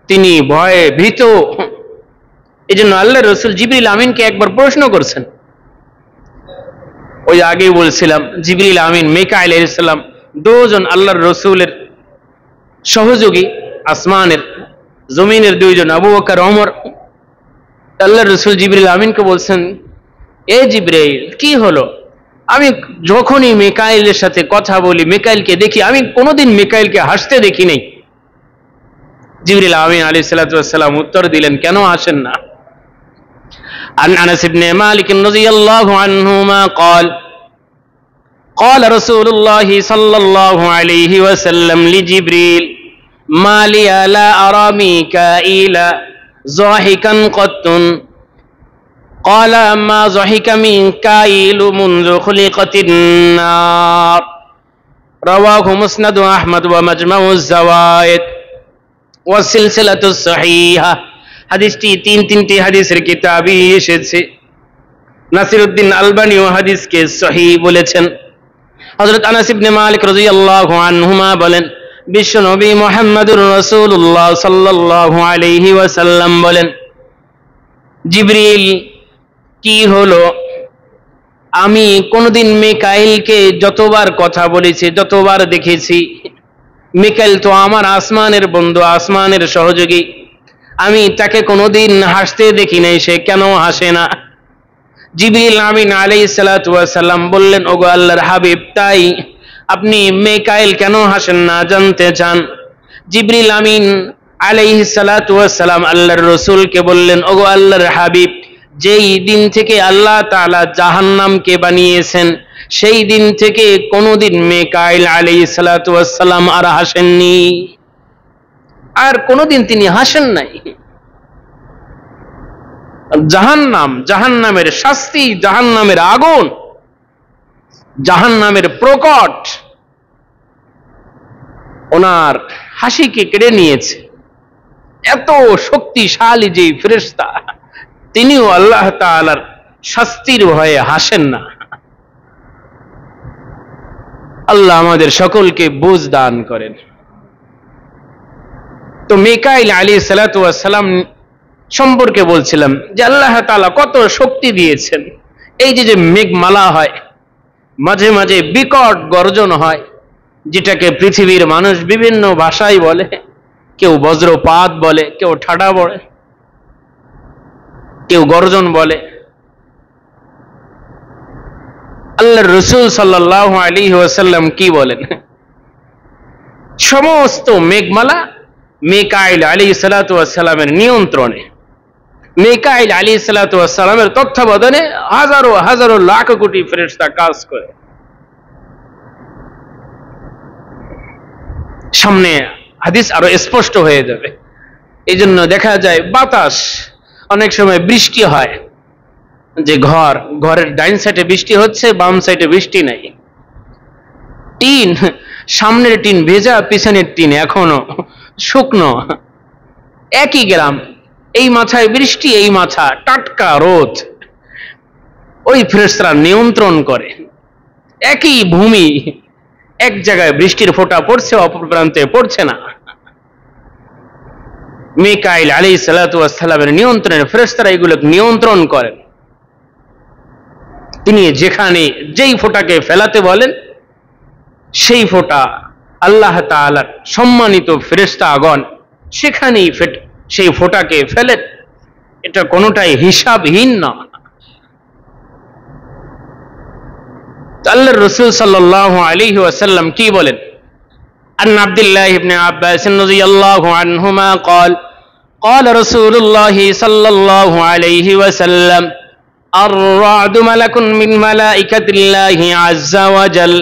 তিনি ভয়ে ভীত। এজন্য আল্লাহ রাসূল জিবরিল আমিনকে একবার প্রশ্ন করছেন। ওই আগেই বলছিলাম জিবরিল আমিন মিকাইল আলাইহিস সালাম দুজন আল্লাহর রাসূলের সহযোগী, আসমানের জমিনের দুইজন, আবু বকর ওমর। আল্লাহর রাসূল জিবরিল আমিনকে বলছেন, এ জিবরাইল কি হলো? আমি যখনই মিকাইলের সাথে কথা বলি, মিকাইলকে দেখি, আমি কোনোদিন মিকাইলকে হাসতে দেখি নাই। জিবরিল আমিন আলাইহিস সালাতু ওয়াস সালাম উত্তর দিলেন, কেন আসেন না? عن أنس بن مالك رضي الله عنهما قال قال رسول الله صلى الله عليه وسلم لجبريل ما لي لا أرى ميكائيل ضاحكا قط قال ما ضحك ميكائيل منذ خلقت النار رواه مسند أحمد ومجمع الزوائد والسلسلة الصحيحة। হাদিসটি তিনটি হাদিসের কিতাবে এসেছে। নাসিরউদ্দিন আলবানী ও হাদিসকে সহিহ বলেছেন। হযরত আনাস ইবনে মালিক রাদিয়াল্লাহু আনহুমা বলেন, বিশ্বনবী মুহাম্মদুর রাসূলুল্লাহ সাল্লাল্লাহু আলাইহি ওয়াসাল্লাম বলেন, জিবরিল কি হলো? আমি কোনদিন মিকাইলকে যতবার কথা বলেছি, যতবার দেখেছি, মিকাইল তো আমার আসমানের বন্ধু, আসমানের সহযোগী, আমি তাকে কোনোদিন হাসতে দেখি নাই, সে কেন হাসে না? জিবরিল আমিন আলাইহিস সালাতু ওয়াস সালাম বললেন, ওগো আল্লাহর হাবিব, তাই আপনি মিকাইল কেন হাসেন না জানতে চান? জিবরিল আমিন আলাইহিস সালাতু ওয়াস সালাম আল্লাহর রাসূলকে বললেন, ওগো আল্লাহর হাবিব, যেই দিন থেকে আল্লাহ তাআলা জাহান্নামকে বানিয়েছেন সেই দিন থেকে কোনোদিন মিকাইল আলাইহিস সালাতু ওয়াস সালাম আর হাসেননি, আর কোনোদিন তিনি হাসেন নাই। জাহান্নাম, জাহান্নামের শাস্তি, জাহান্নামের আগুন, জাহান্নামের প্রকট ওনার হাসিকে কেড়ে নিয়েছে। এত শক্তিশালী যে ফেরেশতা, তিনিও আল্লাহ তাআলার শাস্তির ভয়ে হাসেন না। আল্লাহ আমাদের সকলকে বুঝ দান করেন। তো মিকাইল আলাইহিস সালাতু ওয়াস সালাম সম্পর্কে বলছিলাম যে আল্লাহ তাআলা কত শক্তি দিয়েছেন। এই যে মেঘমালা হয়, মাঝে মাঝে বিকট গর্জন হয়, যেটাকে পৃথিবীর মানুষ বিভিন্ন ভাষায় বলে, কেউ বজ্রপাত বলে, কেউ ঠাডা বলে, কেউ গর্জন বলে। আল্লাহর রাসূল সাল্লাল্লাহু আলাইহি ওয়াসাল্লাম কি বলেন? সমস্ত মেঘমালা মিকাইল আলাইহিস সালাতু ওয়াস সালামের নিয়ন্ত্রণে, মিকাইল আলাইহিস সালাতু ওয়াস সালামের তত্ত্বাবধানে হাজারো হাজারো লাখ কোটি ফেরেশতা কাজ করে। সামনে হাদিস আরো স্পষ্ট হয়ে যাবে। এই জন্য দেখা যায় বাতাস, অনেক সময় বৃষ্টি হয়, যে ঘরের ডাইন সাইডে বৃষ্টি হচ্ছে, বাম সাইডে বৃষ্টি নাই, টিন, সামনের টিন ভেজা, পিছনের টিন এখনো শুকনো, একই গ্রাম, এই মাথায় বৃষ্টি, এই মাথা টাটকা রোদ। ওই ফেরেশতারা নিয়ন্ত্রণ করে। একই ভূমি, এক জায়গায় বৃষ্টির ফোঁটা পড়ছে, অপর প্রান্তে পড়ছে না। মিকাইল আলাইহিস সালাতু ওয়াস সালামের নিয়ন্ত্রণে ফেরেশতারা এগুলো নিয়ন্ত্রণ করেন। তিনি যেখানে যেই ফোঁটাকে ফেলাতে বলেন সেই ফোঁটা আল্লাহ তাআলার সম্মানিত ফেরেশতাগণ সেখানেই সেই ফোঁটাকে ফেলেন। এটা কোনোটাই হিসাবহীন না। আল্লাহর রাসূল সাল্লাল্লাহু আলাইহি ওয়াসাল্লাম কি বলেন? আন আব্দুল্লাহ ইবনে আব্বাস রাদিয়াল্লাহু আনহুমা قال قال رسول الله صلى الله عليه وسلم الرعد ملك من ملائكة الله عز وجل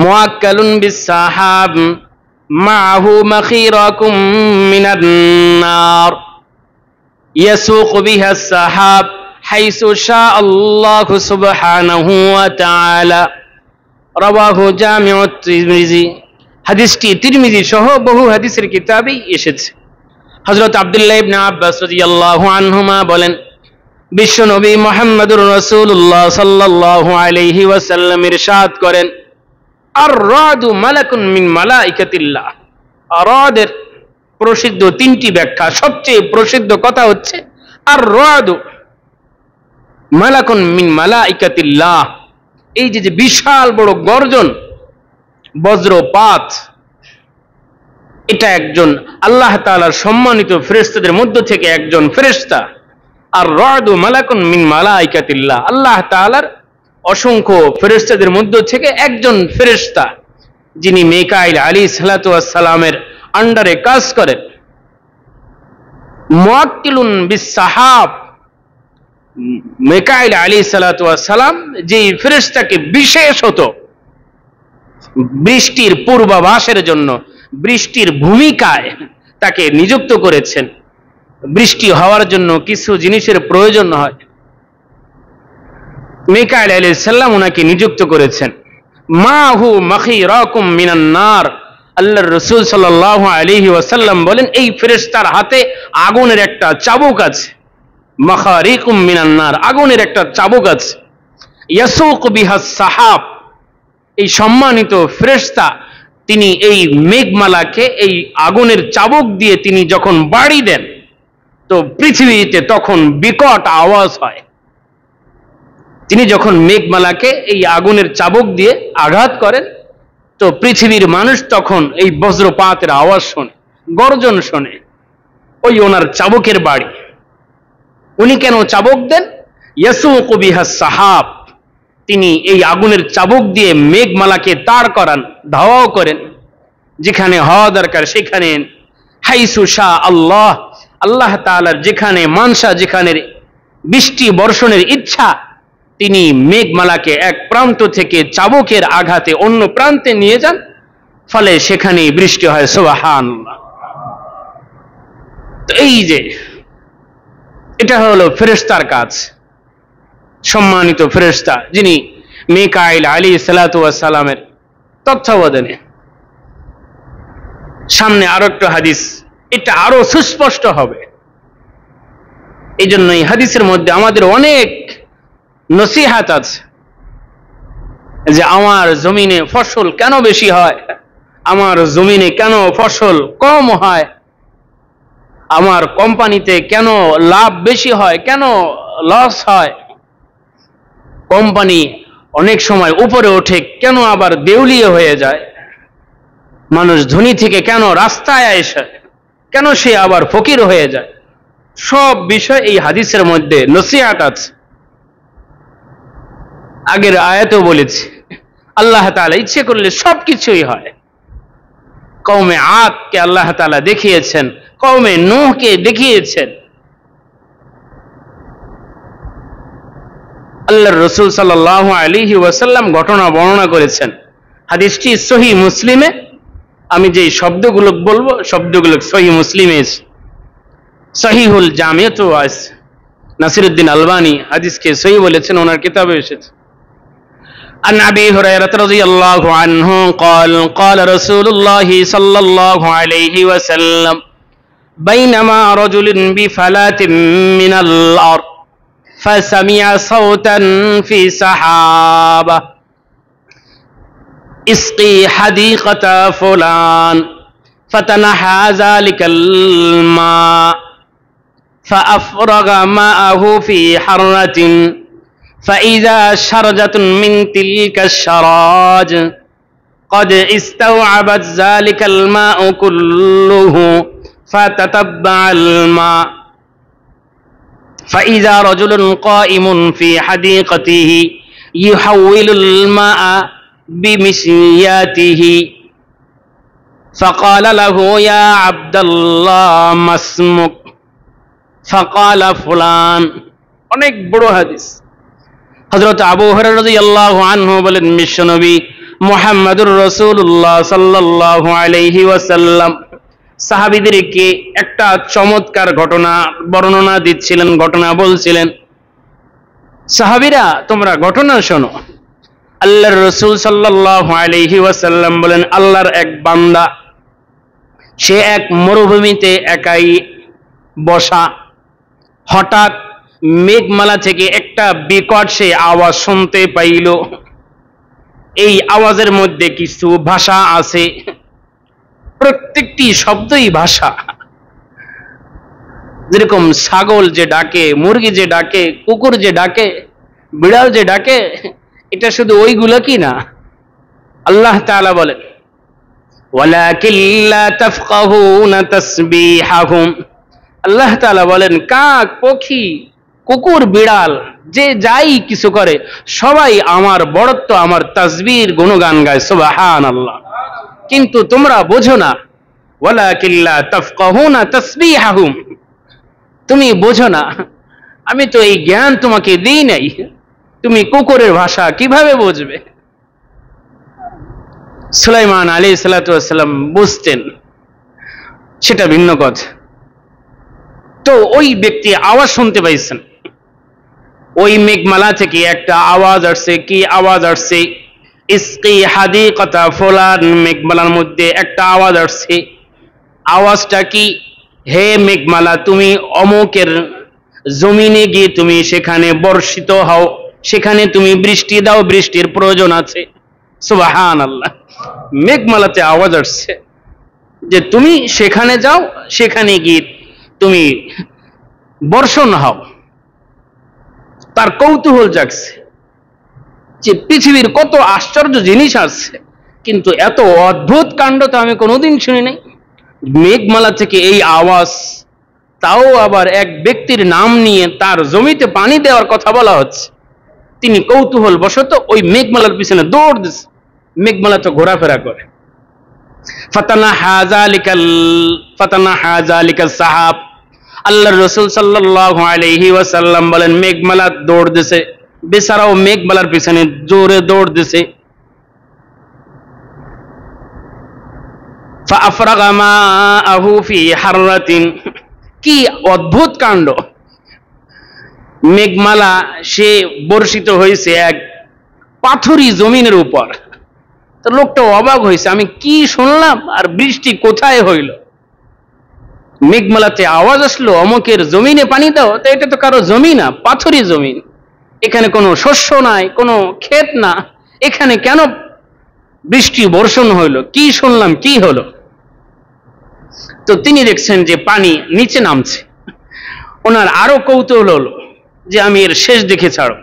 موكل بالسحاب معه مخيركم من النار يسوق بها السحاب حيث شاء الله سبحانه وتعالى رواه جامع الترمذي। হাদিসটি তিরমিজি সহ বহু হাদিসের কিতাবেই এসেছে। হযরত আব্দুল্লাহ ইবনে আব্বাস রাদিয়াল্লাহু আনহুমা বলেন, বিশ্ব নবী মুহাম্মদুর রাসূলুল্লাহ সাল্লাল্লাহু আলাইহি ওয়াসাল্লাম ইরশাদ করেন, আর-রাদু মালাকুন মিন মালাইকাতিল্লাহ। আর-রাদের প্রসিদ্ধ তিনটি ব্যাখ্যা। সবচেয়ে প্রসিদ্ধ কথা হচ্ছে আর-রাদু মালাকুন মিন মালাইকাতিল্লাহ। এই যে বিশাল বড় গর্জন, বজ্রপাত, এটা একজন আল্লাহ তাআলার সম্মানিত ফেরেশতাদের মধ্য থেকে একজন ফেরেশতা। আর রাদু মালাকুন মিন মালাইকাতিল্লাহ, আল্লাহ তাআলার অসংখ্য ফেরেশতাদের মধ্য থেকে একজন ফেরেশতা, যিনি মিকাইল আলাইহিস সালাতু ওয়াস সালামের আন্ডারে কাজ করেন। মুআক্কিলুন বিস সাহাব, মিকাইল আলাইহিস সালাতু ওয়াস সালাম যে ফেরেশতাকে বিশেষত বৃষ্টির পূর্বাভাসের জন্য, বৃষ্টির ভূমিকায় তাকে নিযুক্ত করেছেন। বৃষ্টি হওয়ার জন্য কিছু জিনিসের প্রয়োজন হয়, মিকাইল আলাইহিস সালাম ওনাকে নিযুক্ত করেছেন। মাহু মাখিরাকুম মিনান নার, আল্লাহর রাসূল সাল্লাল্লাহু আলাইহি ওয়াসাল্লাম বলেন, এই ফেরেশতার হাতে আগুনের একটা চাবুক আছে। মাখারিকুম মিনান নার, আগুনের একটা চাবুক আছে। ইয়াসুকু বিহাস সাহাব, এই সম্মানিত ফেরেশতা তিনি এই মেঘমালাকে এই আগুনের চাবুক দিয়ে তিনি যখন বাড়ি দেন তো পৃথিবীতে তখন বিকট আওয়াজ হয়। তিনি যখন মেঘমালাকে এই আগুনের চাবুক দিয়ে আঘাত করেন তো পৃথিবীর মানুষ তখন এই বজ্রপাতের আওয়াজ শোনে, গর্জন শোনে। ওই ওনার চাবুকের বাড়ি। উনি কেন চাবুক দেন? ইয়াসুকু বিহাস সাহাব, তিনি এই আগুনের চাবুক দিয়ে মেঘমালাকে তাড় করান, ধাওয়াও করেন। যেখানে হওয়া দরকার সেখানে, হাইসু শা আল্লাহ, আল্লাহ তাআলার যেখানে মানসা, যেখানে বৃষ্টি বর্ষণের ইচ্ছা, তিনি মেঘমালাকে এক প্রান্ত থেকে চাবুকের আঘাতে অন্য প্রান্তে নিয়ে যান, ফলে সেখানেই বৃষ্টি হয়। সুবহানাল্লাহ। তো এই যে এটা হলো ফেরেশতার কাজ, সম্মানিত ফেরেশতা যিনি মিকাইল আলাইহিস সালাতু ওয়াস সালামের তত্ত্বাবধানে। সামনে আরো একটা হাদিস, এটা আরো সুস্পষ্ট হবে। এই জন্য এই হাদিসের মধ্যে আমাদের অনেক নসিহাত আছে, যে আমার জমিনে ফসল কেন বেশি হয়, আমার জমিনে কেন ফসল কম হয়, আমার কোম্পানিতে কেন লাভ বেশি হয়, কেন লস হয়, কোম্পানি অনেক সময় উপরে ওঠে কেন আবার দেউলিয়া হয়ে যায়, মানুষ ধনী থেকে কেন রাস্তায় আসে, কেন সে আবার ফকির হয়ে যায়। সব বিষয় এই হাদিসের মধ্যে নসিহত আছে। আগের আয়াতেও বলেছি, আল্লাহ তাআলা ইচ্ছে করলে সবকিছুই হয়। কওমে আদকে আল্লাহ তাআলা দেখিয়েছেন, কওমে নূহকে দেখিয়েছেন। আল্লাহর রাসূল সাল্লাল্লাহু আলাইহি ওয়াসাল্লাম ঘটনা বর্ণনা করেছেন। হাদিসটি সহিহ মুসলিমে, আমি যে শব্দগুলো বলবো শব্দগুলো সহিহ মুসলিমে, সহিহুল জামিয়াতু আছে। নাসিরউদ্দিন আলবানী হাদিসকে সহিহ বলেছেন, ওনার কিতাবে এসেছে। عن أبي هريرة رضي الله عنه قال قال رسول الله صلى الله عليه وسلم بينما رجل بفلاة من الأرض فسمع صوتا في سحابة اسقي حديقة فلان فتنحى ذلك الماء فأفرغ ماءه في حرة فإذا شرجة من تلك الشراج قد استوعبت ذلك الماء كله فتتبع الماء فإذا رجل قائم في حديقته يحول الماء بمشياته فقال له يا عبد الله ما اسمك فقال فلان। অনেক বড় হাদিস। হযরত আবু হুরায়রা রাদিয়াল্লাহু আনহু বলেন, বিশ্বনবী মুহাম্মদুর রাসূলুল্লাহ সাল্লাল্লাহু আলাইহি ওয়াসাল্লাম সাহাবীদেরকে একটা চমৎকার ঘটনা বর্ণনা দিচ্ছিলেন, ঘটনা বলছিলেন। সাহাবীরা, তোমরা ঘটনা শোনো। আল্লাহর রাসূল সাল্লাল্লাহু আলাইহি ওয়াসাল্লাম বলেন, আল্লাহর এক বান্দা, সে এক মরুভূমিতে একাই বসা। হঠাৎ মেঘমালা থেকে একটা বিকট সে আওয়াজ শুনতে পাইল। এই আওয়াজের মধ্যে কিছু ভাষা আছে, প্রত্যেকটি শব্দই ভাষা। যেরকম ছাগল যে ডাকে, মুরগি যে ডাকে, কুকুর যে ডাকে, বিড়াল যে ডাকে, এটা শুধু ওইগুলো কি না। আল্লাহ তাআলা বলেন, ওয়ালাকিন লা তাফকাহুনা তাসবিহাহুম। আল্লাহ তাআলা বলেন, কাক, পক্ষী, কুকুর, বিড়াল যে যাই কিছু করে, সবাই আমার বড়ত্ব, আমার তাসবির গুণগান গায়, সুবহানাল্লাহ। কিন্তু তোমরা বোঝো না, ওয়ালাকিন লা তাফকাহুনা তাসবিহাহুম, তুমি বোঝো না, আমি তো এই জ্ঞান তোমাকে দিই নাই, তুমি কুকুরের ভাষা কিভাবে বুঝবে? সুলাইমান আলাইহিস সালাতু ওয়াস সালাম বুঝতেন, সেটা ভিন্ন কথা। তো ওই ব্যক্তি আওয়াজ শুনতে পাইছেন, ওই মেঘমালা থেকে একটা আওয়াজ আসছে। কি আওয়াজ আসছে? ইসকি হাদিকাতা ফুলান, মেঘমালার মধ্যে একটা আওয়াজ আসছে। আওয়াজটা কি? হে মেঘমালা, তুমি অমুকের জমিনে গিয়ে তুমি সেখানে বর্ষিত হও, সেখানে তুমি বৃষ্টি দাও, বৃষ্টির প্রয়োজন আছে। সুবহানাল্লাহ। মেঘমালাতে আওয়াজ আসছে যে তুমি সেখানে যাও, সেখানে গিয়ে তুমি বর্ষণ হও। তার কৌতূহল জাগছে যে পৃথিবীর কত আশ্চর্য জিনিস আছে, কিন্তু এত অদ্ভুত কাণ্ড তো আমি কোনোদিন শুনি নাই। মেঘমালা থেকে এই আওয়াজ, তাও আবার এক ব্যক্তির নাম নিয়ে তার জমিতে পানি দেওয়ার কথা বলা হচ্ছে। তিনি কৌতূহল বশত ওই মেঘমালার পিছনে দৌড় দিচ্ছে। মেঘমালা তো ঘোরাফেরা করে। ফাতানাহা যালিকাল সাহাব। আল্লাহর রাসূল সাল্লাল্লাহু আলাইহি ওয়াসাল্লাম বলেন, মেঘমালা দৌড় দিছে, বেচারাও মেঘমালার পিছনে জোরে দৌড় দিছে। ফাআফরাগা মাআহু ফি হাররাতিন। কি অদ্ভুত কাণ্ড! মেঘমালা সে বর্ষিত হয়েছে এক পাথুরি জমিনের উপর। তো লোকটা অবাক হয়েছে, আমি কি শুনলাম, আর বৃষ্টি কোথায় হইল? মেঘমালাতে আওয়াজ আসলো অমুকের জমিনে পানি দাও, তো এটা তো কারো জমি না, পাথুরি জমিন, এখানে কোনো শস্য নাই, কোনো ক্ষেত না, এখানে কেন বৃষ্টি বর্ষণ হইল? কি শুনলাম, কি হলো? তো তিনি দেখছেন যে পানি নিচে নামছে। ওনার আরো কৌতূহল হলো যে আমি এর শেষ দেখে ছাড়ব।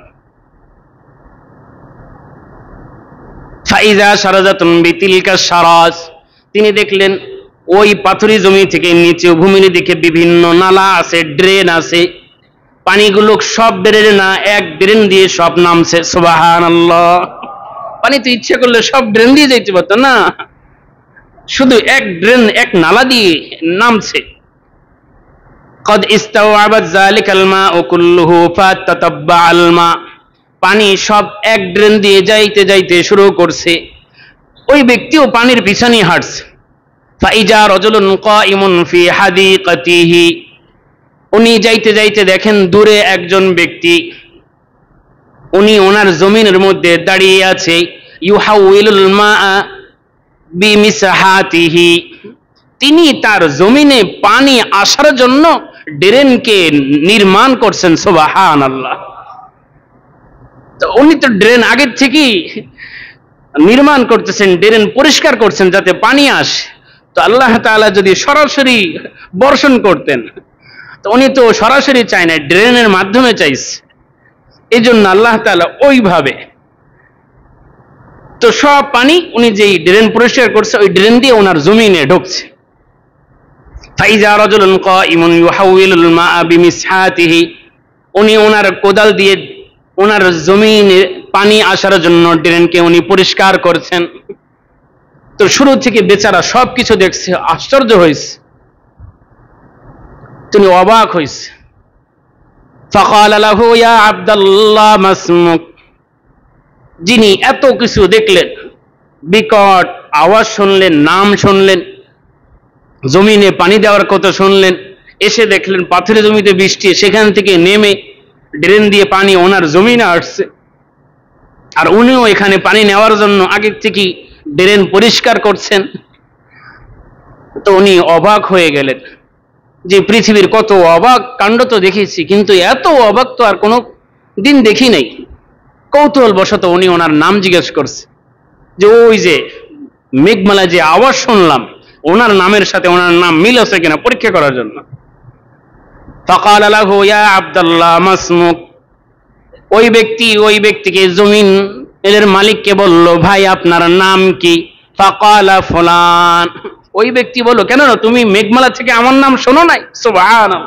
ফাইজা শারাজাতুন বিতিলকা শারাজ। তিনি দেখলেন ওই পাথুরি জমি থেকে নিচে ভূমির দিকে বিভিন্ন নালা আছে, ড্রেন আছে। পানিগুলো সব ড্রেন না, এক ড্রেন দিয়ে সব নামছে। সুবহানাল্লাহ। পানি তো ইচ্ছে করলে সব ড্রেন দিয়ে যাইতে পারতো না, শুধু এক ড্রেন, এক নালা দিয়ে নামছে। কদ ইস্তাওয়াবাত যালিকাল মাউ কুল্লুহু ফাতাতাব্বাআল মা। পানি সব এক ড্রেন দিয়ে যাইতে যাইতে শুরু করছে। ওই ব্যক্তিও পানির পিছনে হাঁটছে। ফাইজা রাজুলুন কাইমুন ফি হাদিকাতিহি। উনি যাইতে যাইতে দেখেন দূরে একজন ব্যক্তি, উনি ওনার জমিনের মধ্যে দাঁড়িয়ে আছে। ইউহাউইলুল মা বিমিসহাতিহি। তিনি তার জমিনে পানি আসার জন্য ড্রেনকে নির্মাণ করছেন। সুবহানাল্লাহ। তো উনি তো ড্রেন আগের থেকেই নির্মাণ করতেছেন, ড্রেন পরিষ্কার করছেন যাতে পানি আসে। তো আল্লাহ তাআলা যদি সরাসরি বর্ষণ করতেন, তো উনি তো সরাসরি চায় না, ড্রেনের মাধ্যমে চাইছে। এই জন্য আল্লাহ তাআলা ওইভাবে, তো সব পানি উনি যেই ড্রেন পরিষ্কার করছে ওই ড্রেন দিয়ে ওনার জমিনে ঢুকছে। ফাইজা রাজুলুন কাইমুন ইউহাউইলুল মাআ বিমিসহাতিহি, উনি ওনার কোদাল দিয়ে ওনার জমিনে পানি আসার জন্য ড্রেনকে উনি পরিষ্কার করছেন। তো শুরু থেকে বেচারা সবকিছু দেখছে, আশ্চর্য হয়েছে, তিনি অবাক হয়েছে। ফাকাল লাহু ইয়া আব্দুল্লাহ মাসমুক, যিনি এত কিছু দেখলেন, বিকট আওয়াজ শুনলেন, নাম শুনলেন, জমিনে পানি দেওয়ার কথা শুনলেন, এসে দেখলেন পাথরের জমিতে বৃষ্টি, সেখান থেকে নেমে ড্রেন দিয়ে পানি ওনার জমিনে আসছে, আর উনিও এখানে পানি নেওয়ার জন্য আগের থেকে ড্রেন পরিষ্কার করছেন। তো উনি অবাক হয়ে গেলেন যে পৃথিবীর কত অবাক কাণ্ড তো দেখেছি, কিন্তু এত অবাক তো আর কোনো দিন দেখি নাই। কৌতূহল বশত উনি ওনার নাম জিজ্ঞেস করছে, যে ওই যে মেঘমালা যে আওয়াজ শুনলাম, ওনার নামের সাথে ওনার নাম মিল আছে কিনা পরীক্ষা করার জন্য। ফাকাল লাহু ইয়া আব্দুল্লাহ মাসমুক, ওই ব্যক্তিকে জমিন এর মালিককে বলল, ভাই আপনার নাম কি? ফাকালা ফুলান, ওই ব্যক্তি বলল, কেন তুমি মেঘমালা থেকে আমার নাম শোনো নাই? সুবহানাল্লাহ।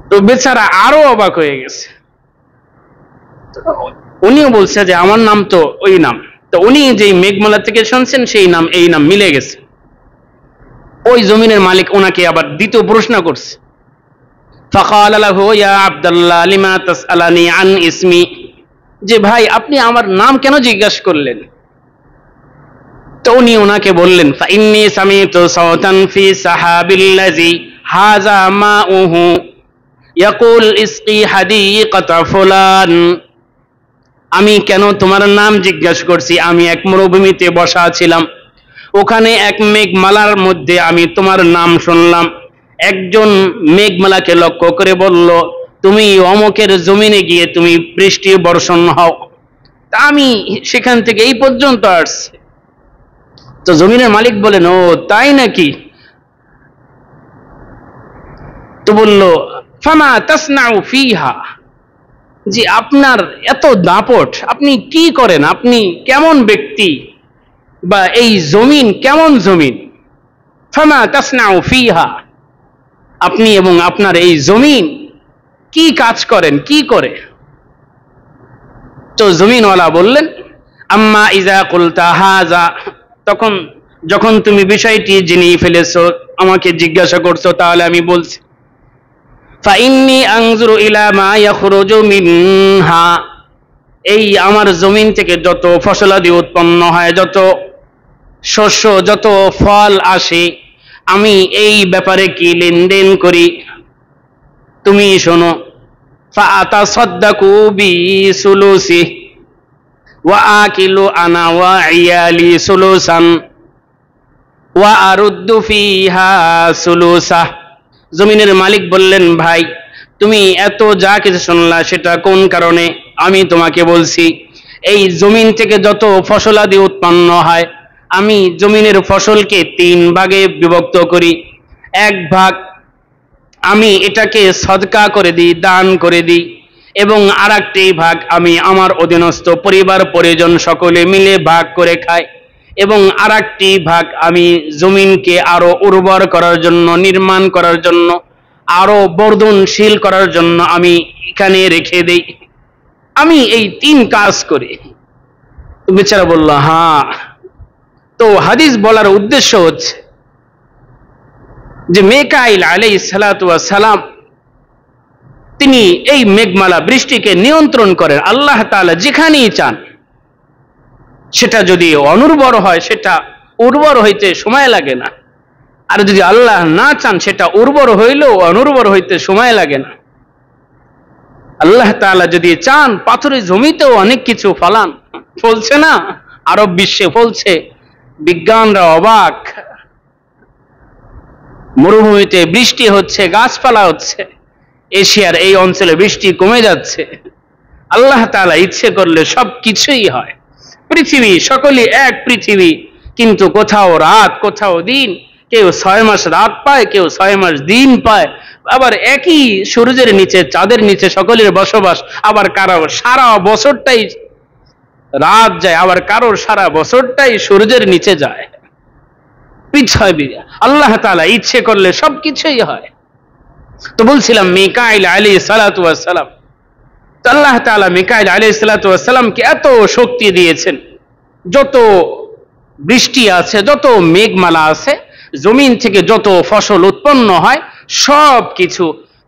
তো বেচারা আরো অবাক হয়ে গেছে। উনিও বলছে যে আমার নাম তো ওই নাম। তো উনি যেই মেঘমালা থেকে শুনছেন সেই নাম এই নাম মিলে গেছে। ওই জমিনের মালিক ওনাকে আবার দ্বিতীয় প্রশ্ন করছে। ফাকাল লাহু ইয়া আব্দুল্লাহ লিমা তাসআলানি আন ইসমি, যে ভাই আপনি আমার নাম কেন জিজ্ঞাসা করলেন? তো উনি ওনাকে বললেন, ফাইন্নী সামিতু সাওতান ফি সাহাবিল্লাযী হাযা মাউহু ইয়াকুল ইসকি হাদিকাতা ফুলান, আমি কেন তোমার নাম জিজ্ঞাসা করছি? আমি এক মরুভূমিতে বসা ছিলাম, ওখানে এক মেঘমালার মধ্যে আমি তোমার নাম শুনলাম। একজন মেঘমালাকে লক্ষ্য করে বলল, তুমি অমুকের জমিনে গিয়ে তুমি বৃষ্টি বর্ষণ হও। তা আমি সেখান থেকে এই পর্যন্ত আসছি। তো জমিনের মালিক বলেন, ও তাই নাকি? তো বলল, ফামা তাসনাউ ফিহা, যে আপনার এত দাপট, আপনি কি করেন? আপনি কেমন ব্যক্তি, বা এই জমিন কেমন জমিন? ফামা তাসনাউ ফিহা, আপনি এবং আপনার এই জমিন কি কাজ করেন, কি করে? তো জমিনওয়ালা বললেন, আম্মা ইজা কুলতা হাযা, তখন যখন তুমি বিষয়টি জেনে ফেলেছো, আমাকে জিজ্ঞাসা করছো, তাহলে আমি বলছি, ফাইন্নী আনজুরু ইলা মা ইয়াখরুজু মিনহা, এই আমার জমিন থেকে যত ফসলাদি উৎপন্ন হয়, যত শস্য, যত ফল আসে, আমি এই ব্যাপারে কি লেনদেন করি তুমি শোনো। ফাআতাসাদ্দাকু বিসুলুসি ওয়া আকিলু আনা ওয়া ইয়ালি সুলুসান ওয়া আরুদ্দু ফিহা সুলুসা। জমিনের মালিক বললেন, ভাই তুমি এত যা কিছু শুনলা সেটা কোন কারণে? আমি তোমাকে বলছি, এই জমিন থেকে যত ফসলাদি উৎপন্ন হয়, আমি জমিনের ফসলকে 3 ভাগে বিভক্ত করি। এক ভাগ আমি এটাকে সদকা করে দিই, দান করে দিই, এবং আরেকটি ভাগ আমি আমার অধীনস্থ পরিবার পরিজন সকলে মিলে ভাগ করে খাই, এবং আরেকটি ভাগ আমি জমিনকে আরো উর্বর করার জন্য, নির্মাণ করার জন্য, আরো বর্ধনশীল করার জন্য আমি এখানে রেখে দেই। আমি এই 3 কাজ করি। বেচারা বলল, হ্যাঁ। তো হাদিস বলার উদ্দেশ্য হচ্ছে যে মিকাইল আলাইহিস সালাতু ওয়াস সালাম, তিনি এই মেঘমালা বৃষ্টিকে নিয়ন্ত্রণ করেন। আল্লাহ তাআলা যেখানেই চান, সেটা যদি অনুর্বর হয়, সেটা উর্বর হইতে সময় লাগে না, আর যদি আল্লাহ না চান, সেটা উর্বর হইলেও অনুর্বর হইতে সময় লাগে না। আল্লাহ তাআলা যদি চান, পাথরের জমিতেও অনেক কিছু ফলান, ফলছে না, আরব বিশ্বে ফলছে, বিজ্ঞানরা অবাক, মরুভূমিতে বৃষ্টি হচ্ছে, গাছপালা হচ্ছে, এশিয়ার এই অঞ্চলে বৃষ্টি কমে যাচ্ছে। আল্লাহ তাআলা ইচ্ছে করলে সব কিছুই হয়। পৃথিবী সকলেই এক পৃথিবী, কিন্তু কোথাও রাত কোথাও দিন, কেউ 6 মাস রাত পায়, কেউ 6 মাস দিন পায়, আবার একই সূর্যের নিচে চাঁদের নিচে সকলের বসবাস, আবার কারো সারা বছরটাই রাত যায়, আবার কারোর সারা বছরটাই সূর্যের নিচে যায়। আল্লাহ তাআলা ইচ্ছে করলে সবকিছুই হয়। তো বলছিলাম মিকাইল আলাইহিস সালাতু ওয়াস সালাম, আল্লাহ তাআলা মিকাইল আলাইহিস সালাতু ওয়াস সালামকে এত শক্তি দিয়েছেন, যত বৃষ্টি আছে, যত মেঘমালা আছে, জমিন থেকে যত ফসল উৎপন্ন হয়, সব কিছু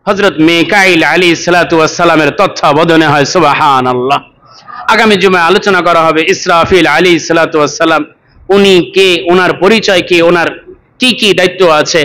হযরত মিকাইল আলাইহিস সালাতু ওয়াস সালামের তত্ত্বাবধানে হয়। সুবহানাল্লাহ। আগামী জুমায় আলোচনা করা হবে ইসরাফিল আলাইহিস সালাতু ওয়াস সালাম, উনি কে, ওনার পরিচয় কি, ওনার কি কি দায়িত্ব আছে।